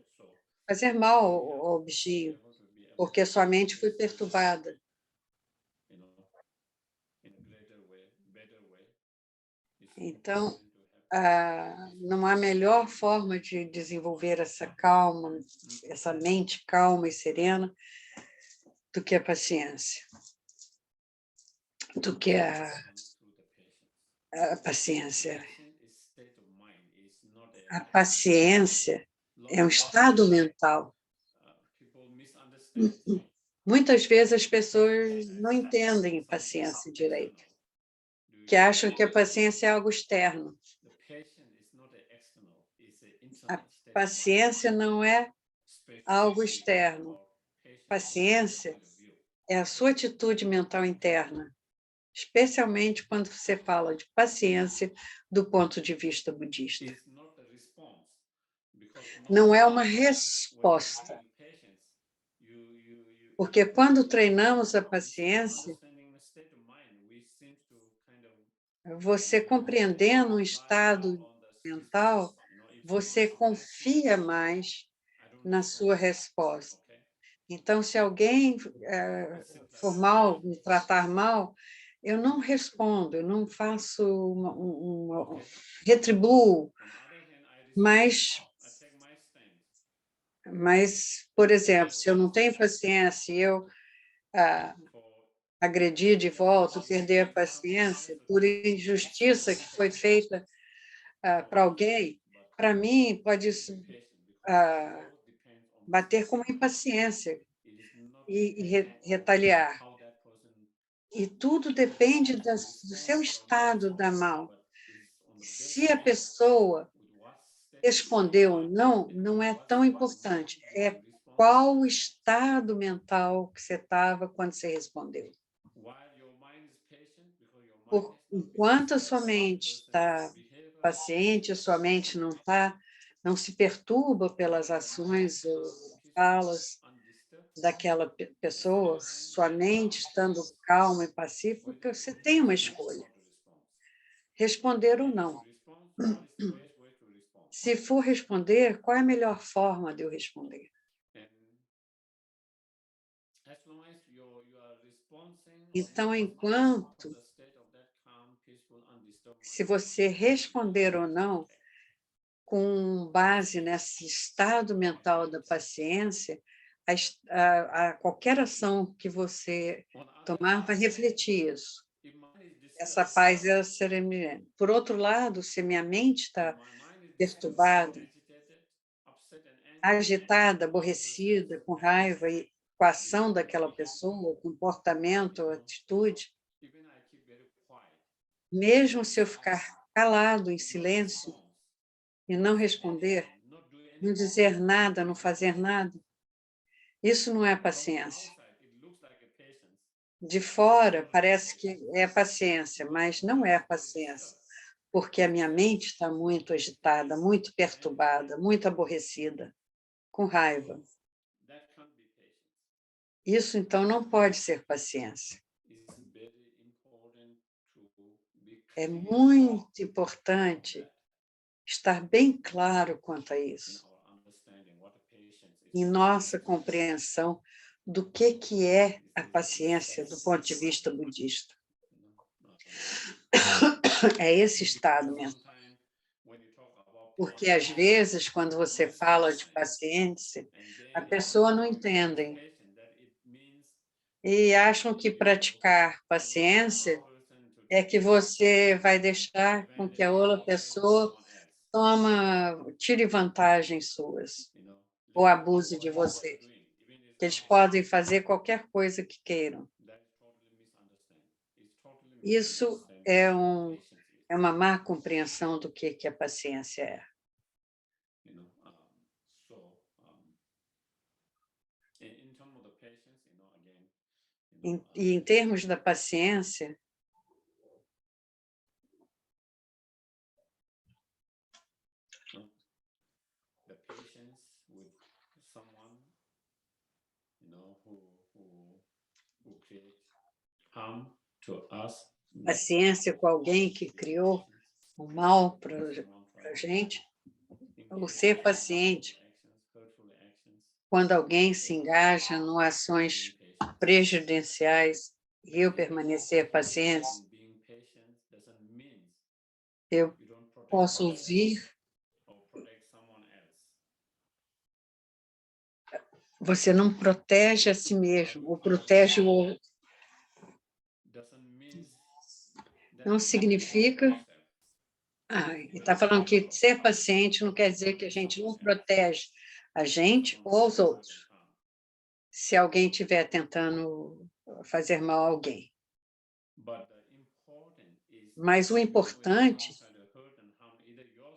fazer mal ao bichinho, porque sua mente foi perturbada. Então, não há melhor forma de desenvolver essa calma, essa mente calma e serena, do que a paciência, do que a paciência. A paciência é um estado mental. Muitas vezes as pessoas não entendem paciência direito, que acham que a paciência é algo externo. A paciência não é algo externo. Paciência é a sua atitude mental interna, especialmente quando você fala de paciência do ponto de vista budista. Não é uma resposta, porque quando treinamos a paciência, você compreendendo um estado mental, você confia mais na sua resposta. Então, se alguém for mal, me tratar mal, eu não respondo, eu não faço retribuo, mas, por exemplo, se eu não tenho paciência e eu agredir de volta, perder a paciência por injustiça que foi feita para alguém, para mim, pode bater como impaciência e retaliar. E tudo depende do seu estado da mal. Se a pessoa respondeu ou não, não é tão importante. É qual o estado mental que você estava quando você respondeu. Enquanto a sua mente está paciente, a sua mente não se perturba pelas ações ou falas daquela pessoa, sua mente estando calma e pacífica, você tem uma escolha, responder ou não. Se for responder, qual é a melhor forma de eu responder? Então, se você responder ou não, com base nesse estado mental da paciência, qualquer ação que você tomar vai refletir isso. Essa paz é a serenidade. Por outro lado, se minha mente está perturbada, agitada, aborrecida, com raiva e com a ação daquela pessoa, comportamento, atitude, mesmo se eu ficar calado, em silêncio, e não responder, não dizer nada, não fazer nada, isso não é paciência. De fora, parece que é paciência, mas não é paciência, porque a minha mente está muito agitada, muito perturbada, muito aborrecida, com raiva. Isso, então, não pode ser paciência. É muito importante estar bem claro quanto a isso, em nossa compreensão do que é a paciência do ponto de vista budista. É esse estado mesmo. Porque, às vezes, quando você fala de paciência, a pessoa não entende. E acham que praticar paciência é que você vai deixar com que a outra pessoa tire vantagens suas ou abuse de você. Que eles podem fazer qualquer coisa que queiram. Isso é uma má compreensão do que a paciência é. E em termos da paciência, paciência com alguém que criou o mal para a gente, ou ser paciente quando alguém se engaja em ações prejudiciais e eu permanecer paciente, eu posso ouvir. Você não protege a si mesmo, ou protege o outro. Não significa... está falando que ser paciente não quer dizer que a gente não protege a gente ou os outros, se alguém estiver tentando fazer mal a alguém. Mas o importante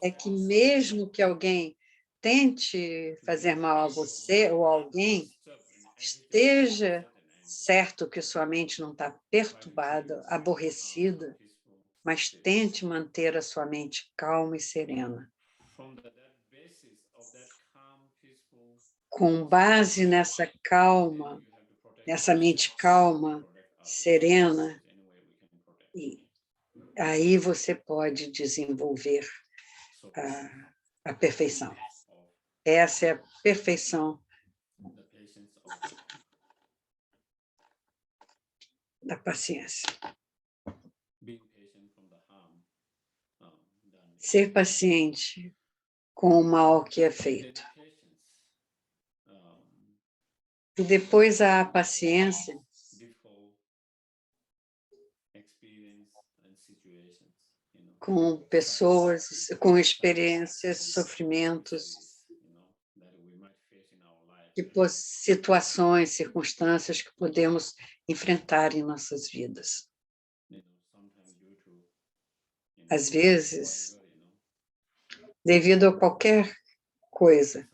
é que, mesmo que alguém tente fazer mal a você ou a alguém, esteja certo que sua mente não está perturbada, aborrecida, mas tente manter a sua mente calma e serena. Com base nessa calma, nessa mente calma, serena, e aí você pode desenvolver a perfeição. Essa é a perfeição da paciência. Ser paciente com o mal que é feito. E depois há a paciência com pessoas, com experiências, sofrimentos, situações, circunstâncias que podemos enfrentar em nossas vidas. Às vezes, devido a qualquer coisa,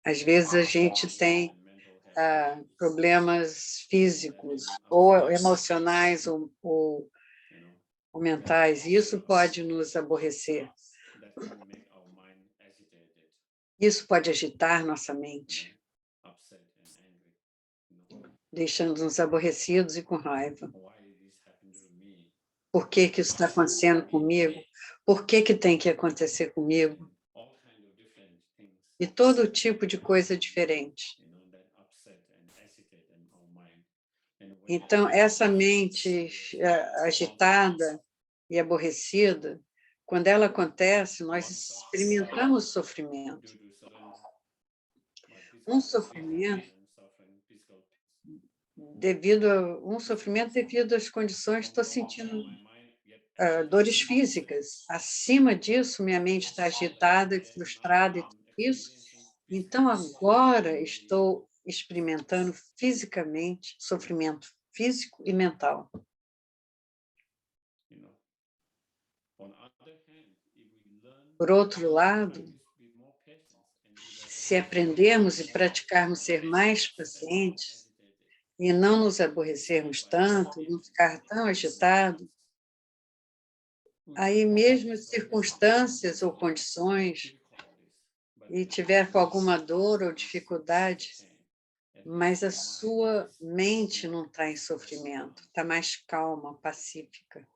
às vezes a gente tem problemas físicos, ou emocionais, ou mentais, e isso pode nos aborrecer. Isso pode agitar nossa mente, deixando-nos aborrecidos e com raiva. Por que que isso está acontecendo comigo? Por que que tem que acontecer comigo? E todo tipo de coisa diferente. Então, essa mente agitada e aborrecida, quando ela acontece, nós experimentamos sofrimento. Um sofrimento devido às condições, estou sentindo dores físicas. Acima disso, minha mente está agitada e frustrada e tudo isso. Então, agora estou experimentando fisicamente sofrimento físico e mental. Por outro lado, se aprendermos e praticarmos ser mais pacientes e não nos aborrecermos tanto, não ficar tão agitado, aí mesmo circunstâncias ou condições, e tiver com alguma dor ou dificuldade, mas a sua mente não está em sofrimento, está mais calma, pacífica,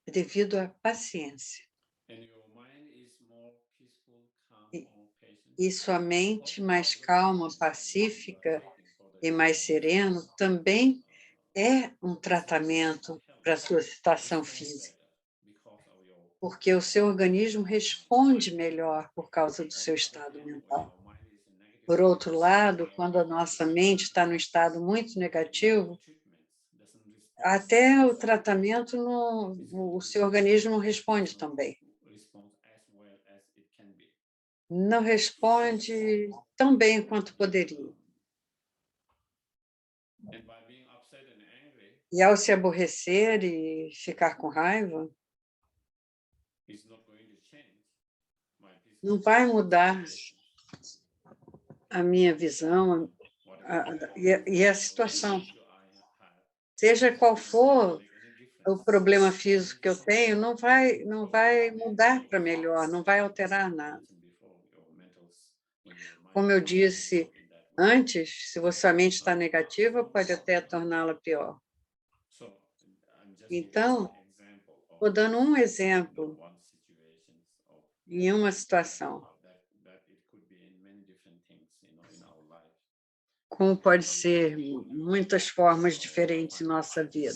devido à paciência. E sua mente mais calma, pacífica e mais sereno também é um tratamento para a sua situação física, porque o seu organismo responde melhor por causa do seu estado mental. Por outro lado, quando a nossa mente está no estado muito negativo, até o tratamento, o seu organismo não responde também. Não responde tão bem quanto poderia. E ao se aborrecer e ficar com raiva, não vai mudar a minha visão e a situação. Seja qual for o problema físico que eu tenho, não vai mudar para melhor, não vai alterar nada. Como eu disse antes, se sua mente está negativa, pode até torná-la pior. Então, estou dando um exemplo em uma situação. Como pode ser muitas formas diferentes em nossa vida.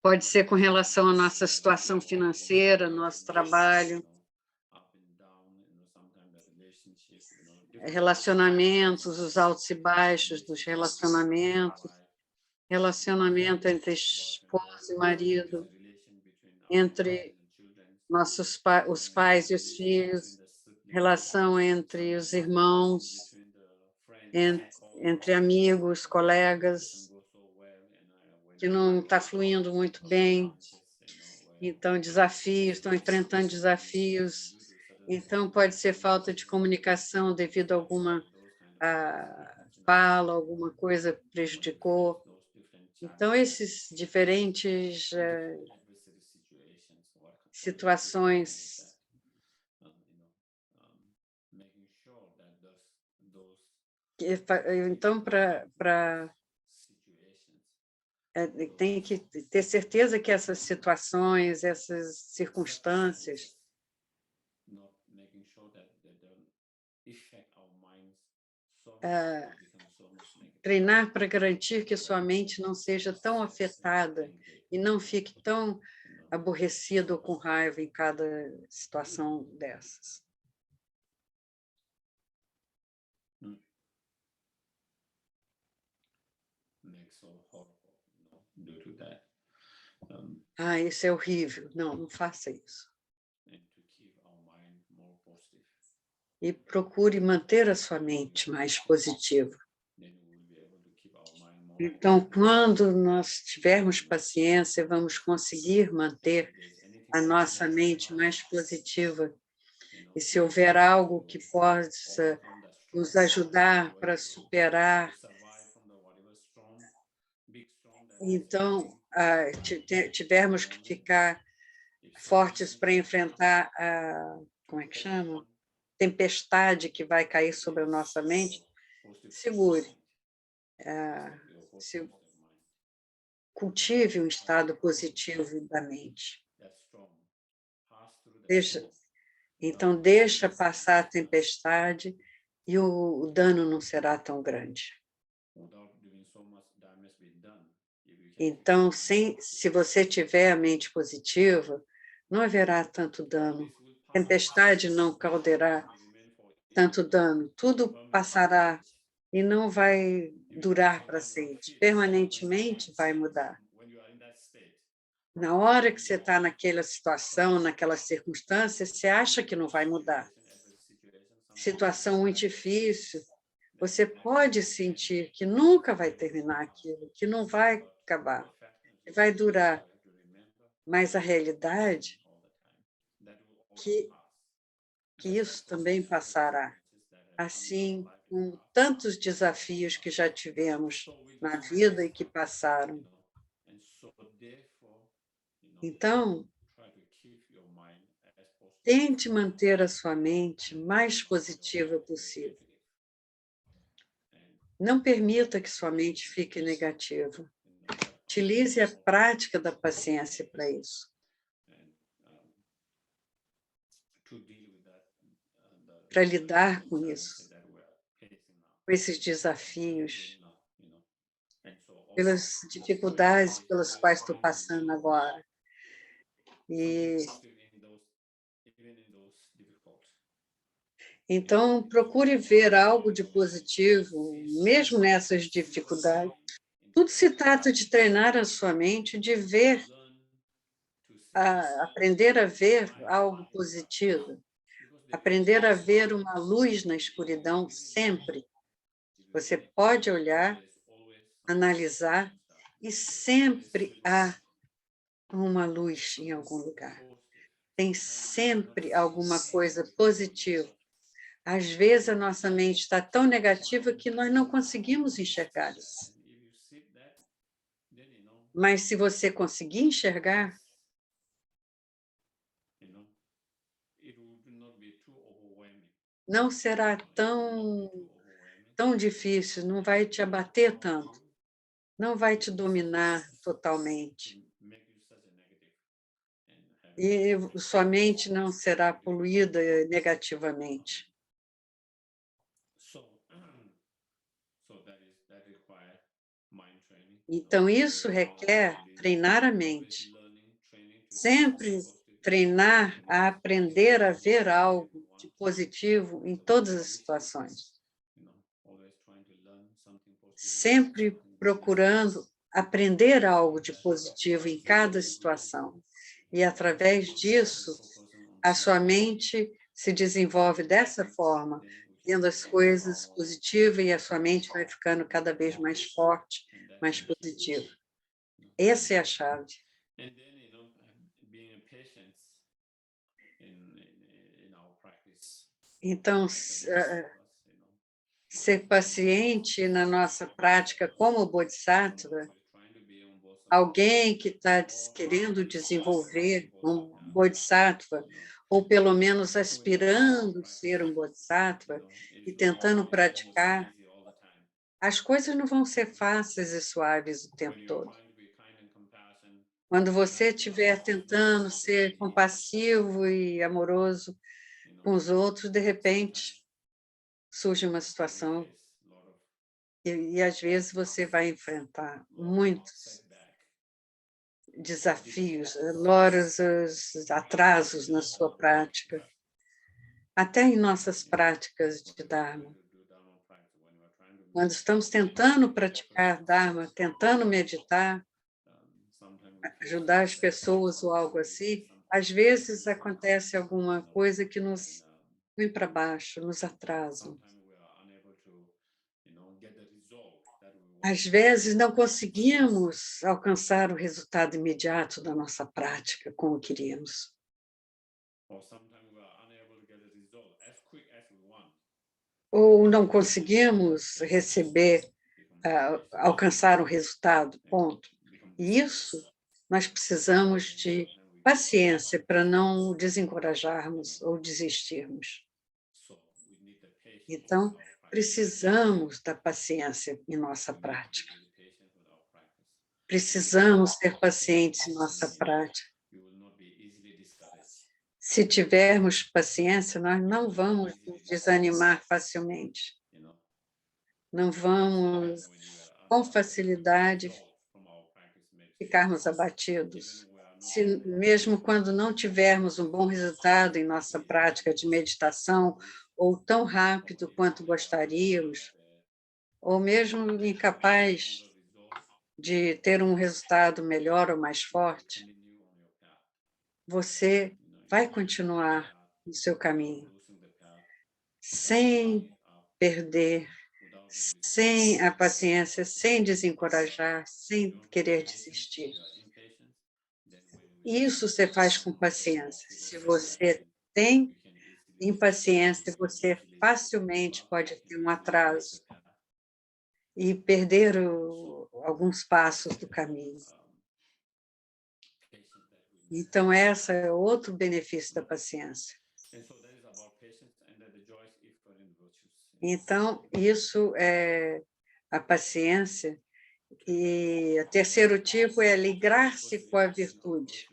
Pode ser com relação à nossa situação financeira, nosso trabalho, relacionamentos, os altos e baixos dos relacionamentos, relacionamento entre esposa e marido, entre os pais e os filhos, relação entre os irmãos, entre amigos, colegas, que não está fluindo muito bem. Então, desafios, estão enfrentando desafios. Então, pode ser falta de comunicação devido a alguma fala, alguma coisa prejudicou. Então, esses diferentes situações. Então, tem que ter certeza que essas situações, essas circunstâncias, treinar para garantir que sua mente não seja tão afetada e não fique tão aborrecido ou com raiva em cada situação dessas. Ah, isso é horrível. Não, não faça isso. E procure manter a sua mente mais positiva. Então, quando nós tivermos paciência, vamos conseguir manter a nossa mente mais positiva. E se houver algo que possa nos ajudar para superar, então, tivermos que ficar fortes para enfrentar a, como é que chama? Tempestade que vai cair sobre a nossa mente, segure. Se cultive um estado positivo da mente. Então, deixa passar a tempestade e o dano não será tão grande. Então, se você tiver a mente positiva, não haverá tanto dano. Tempestade não causará tanto dano. Tudo passará e não vai durar para sempre. Permanentemente vai mudar. Na hora que você está naquela situação, naquela circunstância, você acha que não vai mudar. Situação muito difícil, você pode sentir que nunca vai terminar aquilo, que não vai acabar, que vai durar. Mas a realidade que isso também passará. Assim, com tantos desafios que já tivemos na vida e que passaram. Então, tente manter a sua mente mais positiva possível. Não permita que sua mente fique negativa. Utilize a prática da paciência para isso. Para lidar com isso, com esses desafios, pelas dificuldades pelas quais estou passando agora. Então, procure ver algo de positivo, mesmo nessas dificuldades. Tudo se trata de treinar a sua mente, de ver, aprender a ver algo positivo, aprender a ver uma luz na escuridão sempre. Você pode olhar, analisar, e sempre há uma luz em algum lugar. Tem sempre alguma coisa positiva. Às vezes, a nossa mente está tão negativa que nós não conseguimos enxergar isso. Mas, se você conseguir enxergar, não será tão difícil, não vai te abater tanto, não vai te dominar totalmente. E sua mente não será poluída negativamente. Então, isso requer treinar a mente. Sempre treinar a aprender a ver algo de positivo em todas as situações. Sempre procurando aprender algo de positivo em cada situação. E, através disso, a sua mente se desenvolve dessa forma, vendo as coisas positivas, e a sua mente vai ficando cada vez mais forte, mais positiva. Essa é a chave. Então, ser paciente na nossa prática como Bodhisattva, alguém que está querendo desenvolver um Bodhisattva, ou pelo menos aspirando ser um Bodhisattva e tentando praticar, as coisas não vão ser fáceis e suaves o tempo todo. Quando você estiver tentando ser compassivo e amoroso com os outros, de repente, surge uma situação e às vezes você vai enfrentar muitos desafios, loros atrasos na sua prática, até em nossas práticas de Dharma. Quando estamos tentando praticar Dharma, tentando meditar, ajudar as pessoas ou algo assim, às vezes acontece alguma coisa que nos põe para baixo, nos atrasa. Às vezes não conseguimos alcançar o resultado imediato da nossa prática como queríamos. Ou não conseguimos receber, alcançar o resultado, ponto. E isso nós precisamos de paciência para não desencorajarmos ou desistirmos. Então, precisamos da paciência em nossa prática. Precisamos ser pacientes em nossa prática. Se tivermos paciência, nós não vamos nos desanimar facilmente. Não vamos, com facilidade, ficarmos abatidos. Se, mesmo quando não tivermos um bom resultado em nossa prática de meditação, ou tão rápido quanto gostaríamos, ou mesmo incapaz de ter um resultado melhor ou mais forte, você vai continuar no seu caminho, sem perder, sem a paciência, sem desencorajar, sem querer desistir. Isso você faz com paciência. Se você tem impaciência, você facilmente pode ter um atraso e perder alguns passos do caminho. Então, esse é outro benefício da paciência. Então, isso é a paciência. E o terceiro tipo é alegrar-se com a virtude.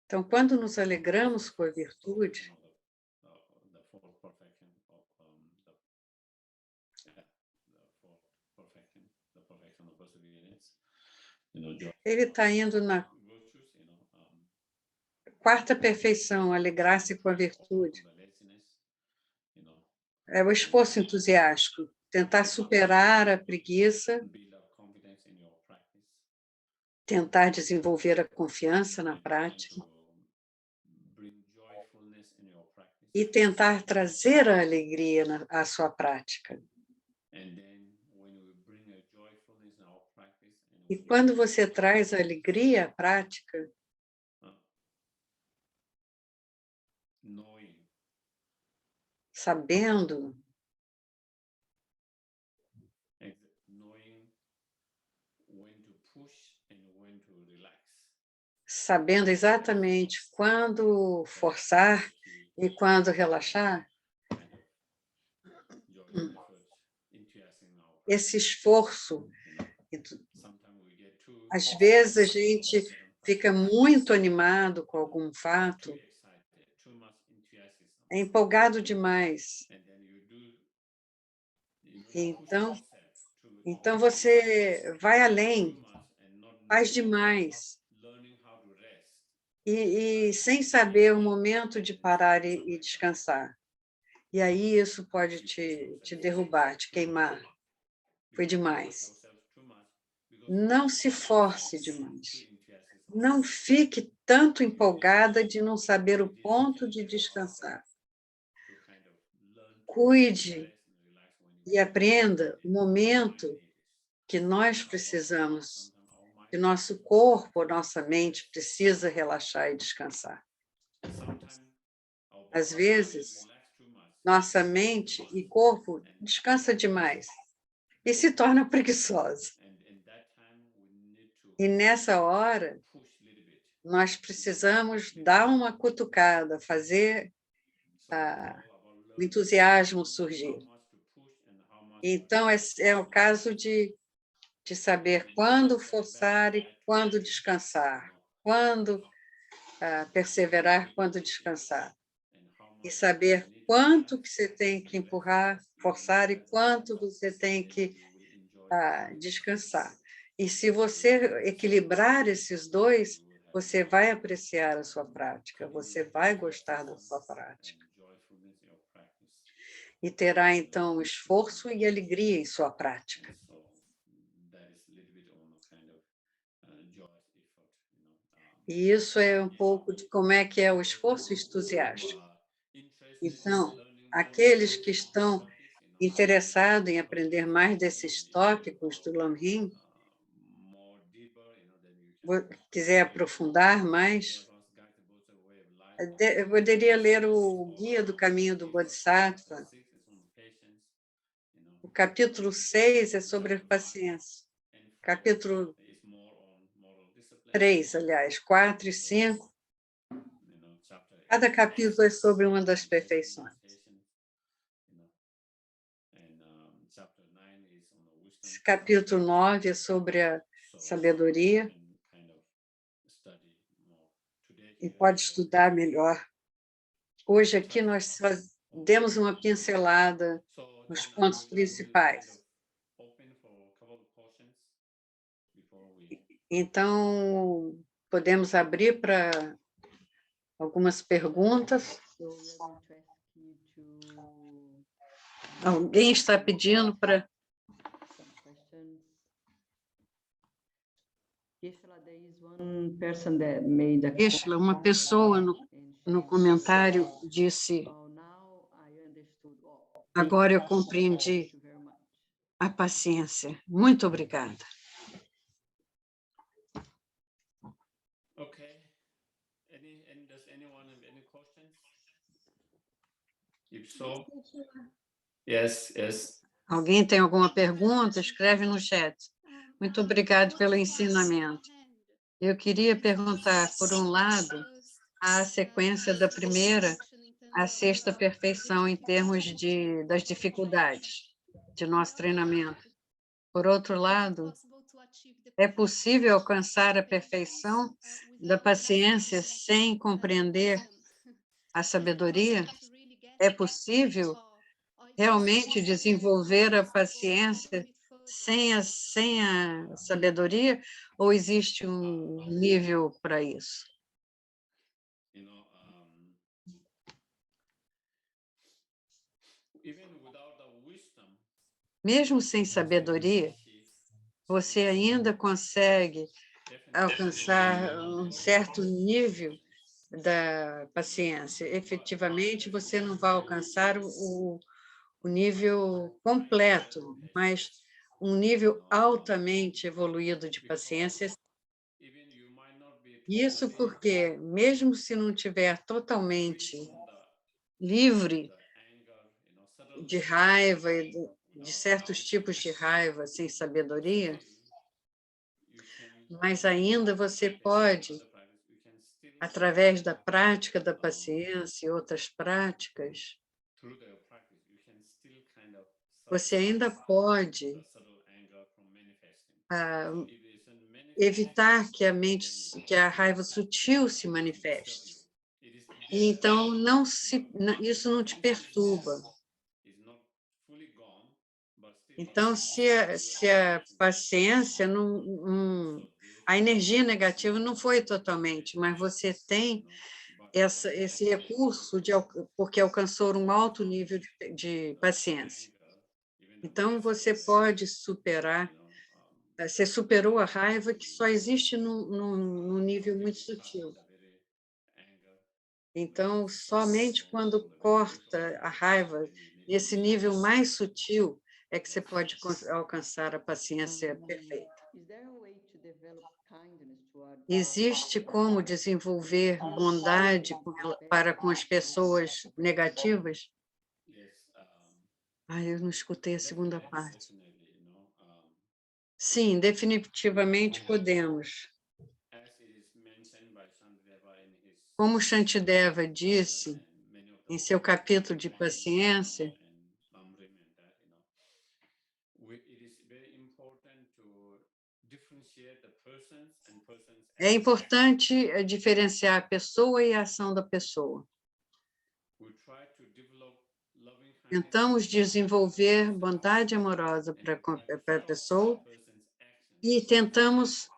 Então, quando nos alegramos com a virtude, ele está indo na quarta perfeição, alegrar-se com a virtude. É o esforço entusiástico, tentar superar a preguiça, tentar desenvolver a confiança na prática e tentar trazer a alegria à sua prática. E quando você traz a alegria à prática, sabendo exatamente quando forçar e quando relaxar, esse esforço, às vezes a gente fica muito animado com algum fato, é empolgado demais. Então você vai além, faz demais, e sem saber o momento de parar e descansar. E aí isso pode te derrubar, te queimar. Foi demais. Não se force demais. Não fique tanto empolgada de não saber o ponto de descansar. Cuide e aprenda o momento que nós precisamos, que nosso corpo, nossa mente precisa relaxar e descansar. Às vezes, nossa mente e corpo descansa demais e se torna preguiçosa. E nessa hora, nós precisamos dar uma cutucada, fazer o entusiasmo surgir. Então, é o caso de saber quando forçar e quando descansar, quando perseverar, quando descansar. E saber quanto que você tem que empurrar, forçar e quanto você tem que descansar. E se você equilibrar esses dois, você vai apreciar a sua prática, você vai gostar da sua prática. E terá, então, esforço e alegria em sua prática. E isso é um pouco de como é que é o esforço entusiástico. Então, aqueles que estão interessados em aprender mais desses tópicos do Lamrim, quiser aprofundar mais, eu poderia ler o Guia do Caminho do Bodhisattva. O capítulo 6 é sobre a paciência. Capítulo 3, aliás, 4 e 5. Cada capítulo é sobre uma das perfeições. Esse capítulo 9 é sobre a sabedoria e pode estudar melhor. Hoje aqui nós só demos uma pincelada nos pontos principais. Então, podemos abrir para algumas perguntas. Alguém está pedindo para... Geshe-la, uma pessoa no comentário disse: agora eu compreendi a paciência. Muito obrigada. Okay. Does anyone have any questions? If so, yes. Alguém tem alguma pergunta? Escreve no chat. Muito obrigado pelo ensinamento. Eu queria perguntar, por um lado, a sequência da primeira à sexta perfeição em termos das dificuldades de nosso treinamento. Por outro lado, é possível alcançar a perfeição da paciência sem compreender a sabedoria? É possível realmente desenvolver a paciência sem a sabedoria, ou existe um nível para isso? Mesmo sem sabedoria, você ainda consegue alcançar um certo nível da paciência. Efetivamente, você não vai alcançar o nível completo, mas um nível altamente evoluído de paciência. Isso porque, mesmo se não tiver totalmente livre de raiva e de certos tipos de raiva sem sabedoria, mas ainda você pode, através da prática da paciência e outras práticas, você ainda pode evitar que a raiva sutil se manifeste. E então isso não te perturba. Então, se a paciência a energia negativa não foi totalmente, mas você tem esse recurso porque alcançou um alto nível de paciência. Então, você pode superar, você superou a raiva que só existe num nível muito sutil. Então, somente quando corta a raiva, nesse nível mais sutil, é que você pode alcançar a paciência perfeita. Existe como desenvolver bondade para com as pessoas negativas? Eu não escutei a segunda parte. Sim, definitivamente podemos. Como Shantideva disse em seu capítulo de paciência, é importante diferenciar a pessoa e a ação da pessoa. Tentamos desenvolver bondade amorosa para a pessoa e tentamos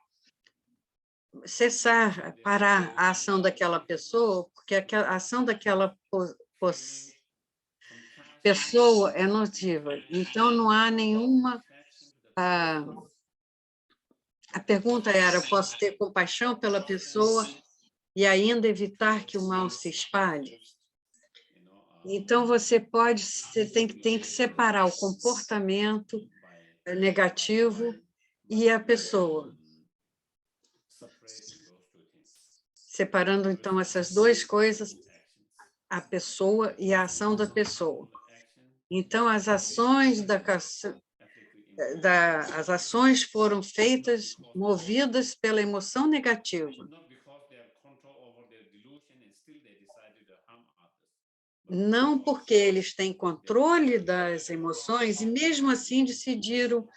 parar a ação daquela pessoa, porque a ação daquela pessoa é nociva. Então, não há nenhuma A pergunta era, posso ter compaixão pela pessoa e ainda evitar que o mal se espalhe? Então, você tem que separar o comportamento negativo e a pessoa. Separando, então, essas duas coisas, a pessoa e a ação da pessoa. Então, as ações as ações foram feitas, movidas pela emoção negativa. Não porque eles têm controle das emoções e, mesmo assim, decidiram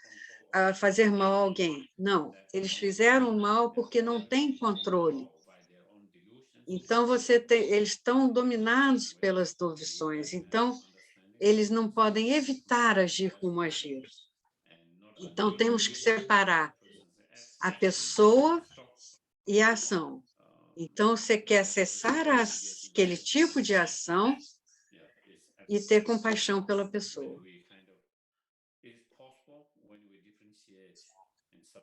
fazer mal a alguém. Não, eles fizeram mal porque não têm controle. Então, eles estão dominados pelas dovições. Então, eles não podem evitar agir como agiram. Então, temos que separar a pessoa e a ação. Então, você quer cessar aquele tipo de ação e ter compaixão pela pessoa.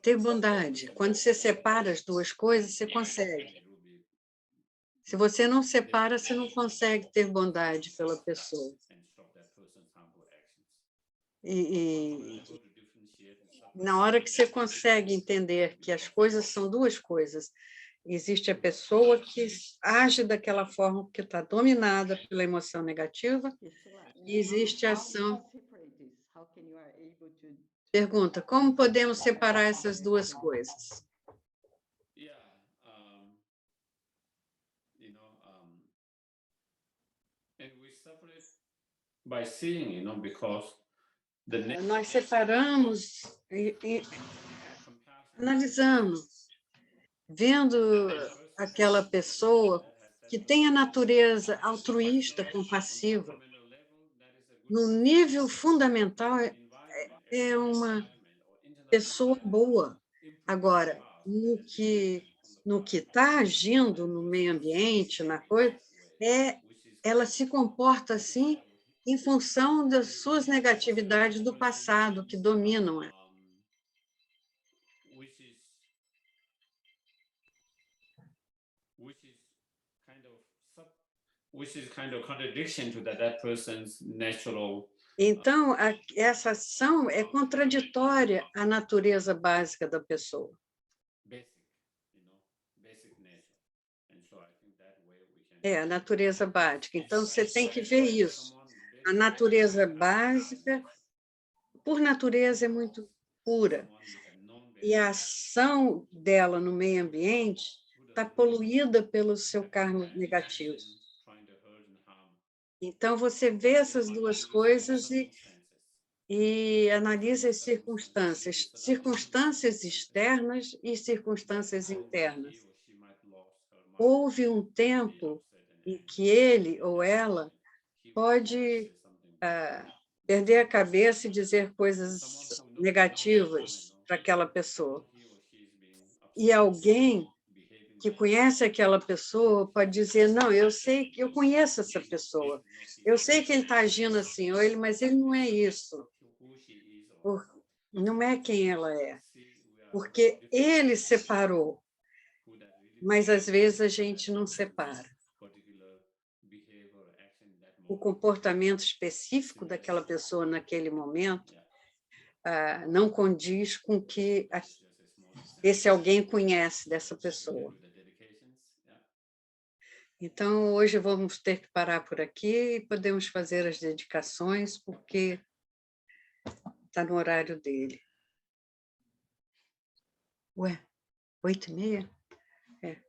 Ter bondade. Quando você separa as duas coisas, você consegue. Se você não separa, você não consegue ter bondade pela pessoa. E na hora que você consegue entender que as coisas são duas coisas, existe a pessoa que age daquela forma porque está dominada pela emoção negativa, e existe a ação. Pergunta, como podemos separar essas duas coisas? By seeing, because Nós separamos e analisando, vendo aquela pessoa que tem a natureza altruísta, compassiva. No nível fundamental, é uma pessoa boa. Agora, no que está agindo no meio ambiente, na coisa, ela se comporta assim em função das suas negatividades do passado que dominam ela. Which is kind of contradiction to that person's natural. Então, essa ação é contraditória à natureza básica da pessoa. É, a natureza básica. Então, você tem que ver isso. A natureza básica, por natureza, é muito pura. E a ação dela no meio ambiente está poluída pelo seu karma negativo. Então, você vê essas duas coisas e analisa as circunstâncias externas e circunstâncias internas. Houve um tempo em que ele ou ela pode perder a cabeça e dizer coisas negativas para aquela pessoa. E alguém que conhece aquela pessoa pode dizer, não, eu sei que eu conheço essa pessoa, eu sei que ele está agindo assim, mas ele não é isso. Não é quem ela é, porque ele separou, mas às vezes a gente não separa. O comportamento específico daquela pessoa naquele momento não condiz com o que esse alguém conhece dessa pessoa. Então, hoje vamos ter que parar por aqui e podemos fazer as dedicações, porque está no horário dele. Ué, 8h30? É.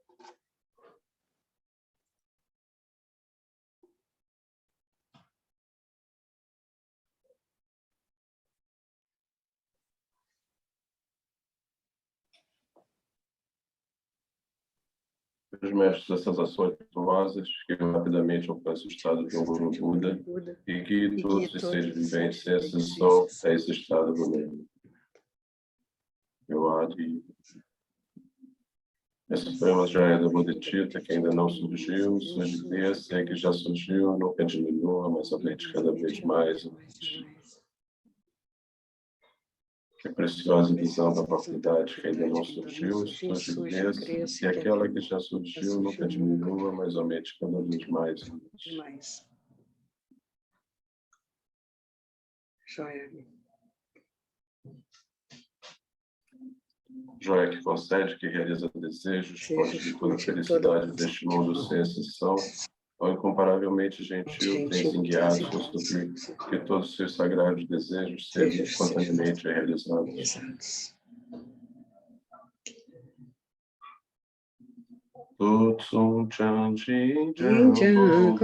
Os mestres, essas ações virtuosas que rapidamente alcançam o estado de um Guru Buda e que todos os seres viventes, sem exceção, a esse estado bonito. Eu adi. Essa foi uma joia da Bodhicitta que ainda não surgiu, surge desse, que já surgiu, nunca diminua, mas aumente cada vez mais. que a preciosa visão da oportunidade que ainda não surgiu, surge e cresça, e aquela que já surgiu nunca diminua, mas aumente cada vez mais. Joia. Joia que concede, que realiza desejos, fonte de toda felicidade deste mundo sem exceção, ao incomparavelmente gentil, tem-se guiado por suprir que todos os seus sagrados desejos sejam espontaneamente realizados. Tutsum Chanji Jambugewe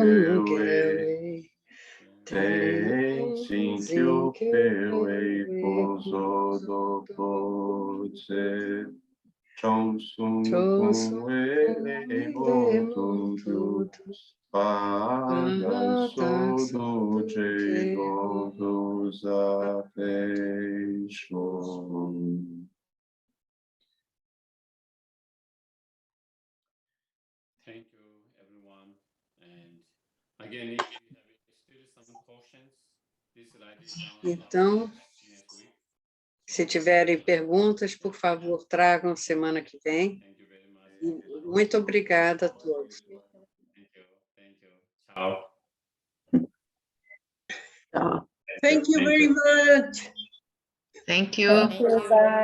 Ten Sinkyo Pewe Pozo Dopoze Chomsum Kumwe Botu Pagan Sodo Jegon dos Ateixon. Thank you, everyone. And again, if you have still some questions, please write it down. Então, se tiverem perguntas, por favor, tragam semana que vem. Thank you very much. E muito obrigada a todos. Thank you. Thank you. Ciao. Tchau. Thank you very much. Thank you. Bye.